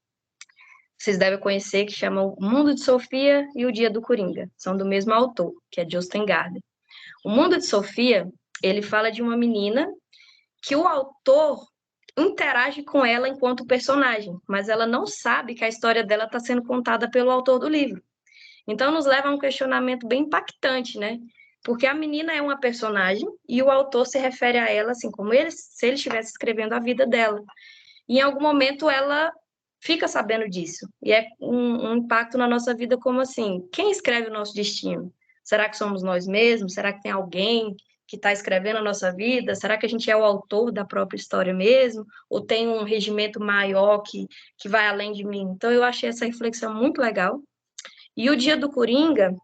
Vocês devem conhecer, que chama O Mundo de Sofia e O Dia do Coringa. São do mesmo autor, que é Jostein Gaarder. O Mundo de Sofia, ele fala de uma menina que o autor interage com ela enquanto personagem, mas ela não sabe que a história dela está sendo contada pelo autor do livro. Então, nos leva a um questionamento bem impactante, né? Porque a menina é uma personagem e o autor se refere a ela assim, como se ele estivesse escrevendo a vida dela. E em algum momento ela fica sabendo disso. E é um impacto na nossa vida como assim, quem escreve o nosso destino? Será que somos nós mesmos? Será que tem alguém que está escrevendo a nossa vida? Será que a gente é o autor da própria história mesmo? Ou tem um regimento maior que vai além de mim? Então, eu achei essa reflexão muito legal. E o Dia do Coringa,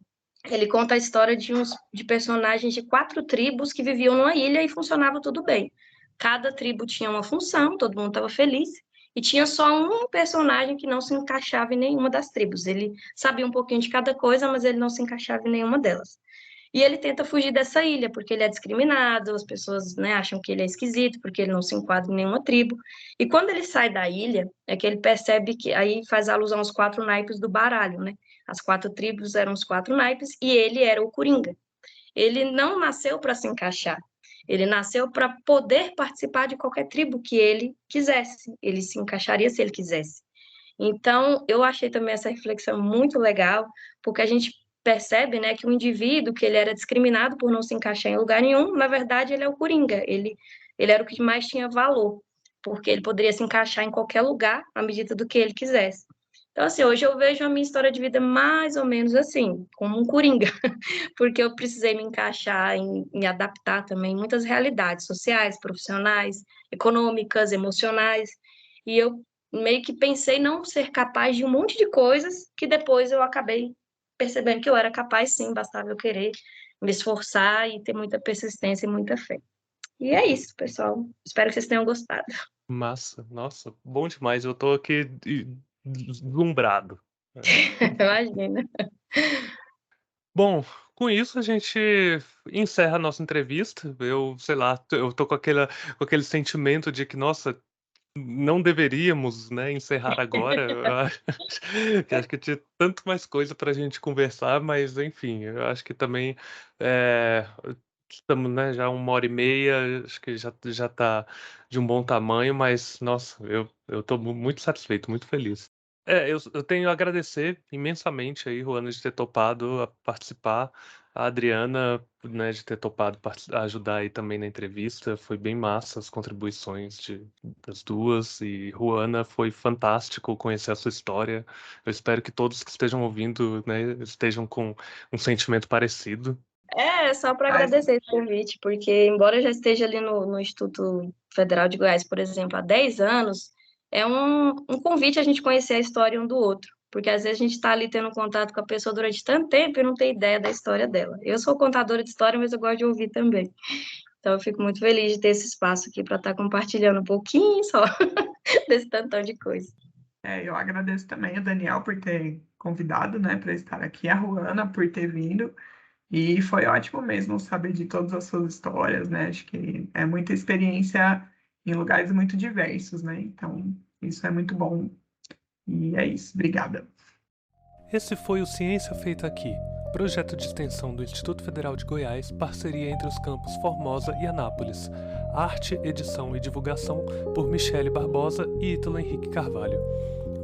ele conta a história de personagens de 4 tribos que viviam numa ilha e funcionava tudo bem. Cada tribo tinha uma função, todo mundo estava feliz, e tinha só um personagem que não se encaixava em nenhuma das tribos. Ele sabia um pouquinho de cada coisa, mas ele não se encaixava em nenhuma delas. E ele tenta fugir dessa ilha, porque ele é discriminado, as pessoas, né, acham que ele é esquisito, porque ele não se enquadra em nenhuma tribo. E quando ele sai da ilha, é que ele percebe que, aí faz alusão aos 4 naipes do baralho, né? As 4 tribos eram os 4 naipes, e ele era o Coringa. Ele não nasceu para se encaixar, ele nasceu para poder participar de qualquer tribo que ele quisesse, ele se encaixaria se ele quisesse. Então, eu achei também essa reflexão muito legal, porque a gente percebe, né, que o indivíduo que ele era discriminado por não se encaixar em lugar nenhum, na verdade, ele é o Coringa, ele era o que mais tinha valor, porque ele poderia se encaixar em qualquer lugar à medida do que ele quisesse. Então, assim, hoje eu vejo a minha história de vida mais ou menos assim, como um Coringa, porque eu precisei me encaixar em adaptar também muitas realidades sociais, profissionais, econômicas, emocionais, e eu meio que pensei não ser capaz de um monte de coisas que depois eu acabei percebendo que eu era capaz sim, bastava eu querer me esforçar e ter muita persistência e muita fé. E é isso, pessoal. Espero que vocês tenham gostado. Massa, nossa, bom demais. Eu tô aqui deslumbrado. Imagina. Bom, com isso a gente encerra a nossa entrevista. Eu, sei lá, eu tô com aquele sentimento de que, nossa, não deveríamos, né, encerrar agora. Acho que tinha tanto mais coisa para a gente conversar, mas enfim, eu acho que também estamos, né, já 1h30, acho que já tá de um bom tamanho, mas nossa, eu tô muito satisfeito, muito feliz. Eu tenho a agradecer imensamente aí, Ruana, de ter topado a participar, a Adriana, né, de ter topado ajudar aí também na entrevista. Foi bem massa as contribuições das duas, e Ruana, foi fantástico conhecer a sua história. Eu espero que todos que estejam ouvindo, né, estejam com um sentimento parecido. Só para Mas, agradecer esse convite, porque embora eu já esteja ali no Instituto Federal de Goiás, por exemplo, há 10 anos, é um convite a gente conhecer a história um do outro, porque às vezes a gente está ali tendo contato com a pessoa durante tanto tempo e não tem ideia da história dela. Eu sou contadora de história, mas eu gosto de ouvir também. Então eu fico muito feliz de ter esse espaço aqui para estar compartilhando um pouquinho só desse tantão de coisa. eu agradeço também o Daniel por ter convidado, né, para estar aqui, a Ruana por ter vindo. E foi ótimo mesmo saber de todas as suas histórias, né? Acho que é muita experiência em lugares muito diversos, né? Então, isso é muito bom. E é isso. Obrigada. Esse foi o Ciência Feita Aqui, projeto de extensão do Instituto Federal de Goiás, parceria entre os campos Formosa e Anápolis. Arte, edição e divulgação por Michele Barbosa e Ítalo Henrique Carvalho.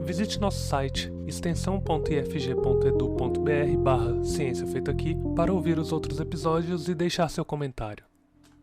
Visite nosso site extensão.ifg.edu.br/Ciência Feita Aqui para ouvir os outros episódios e deixar seu comentário.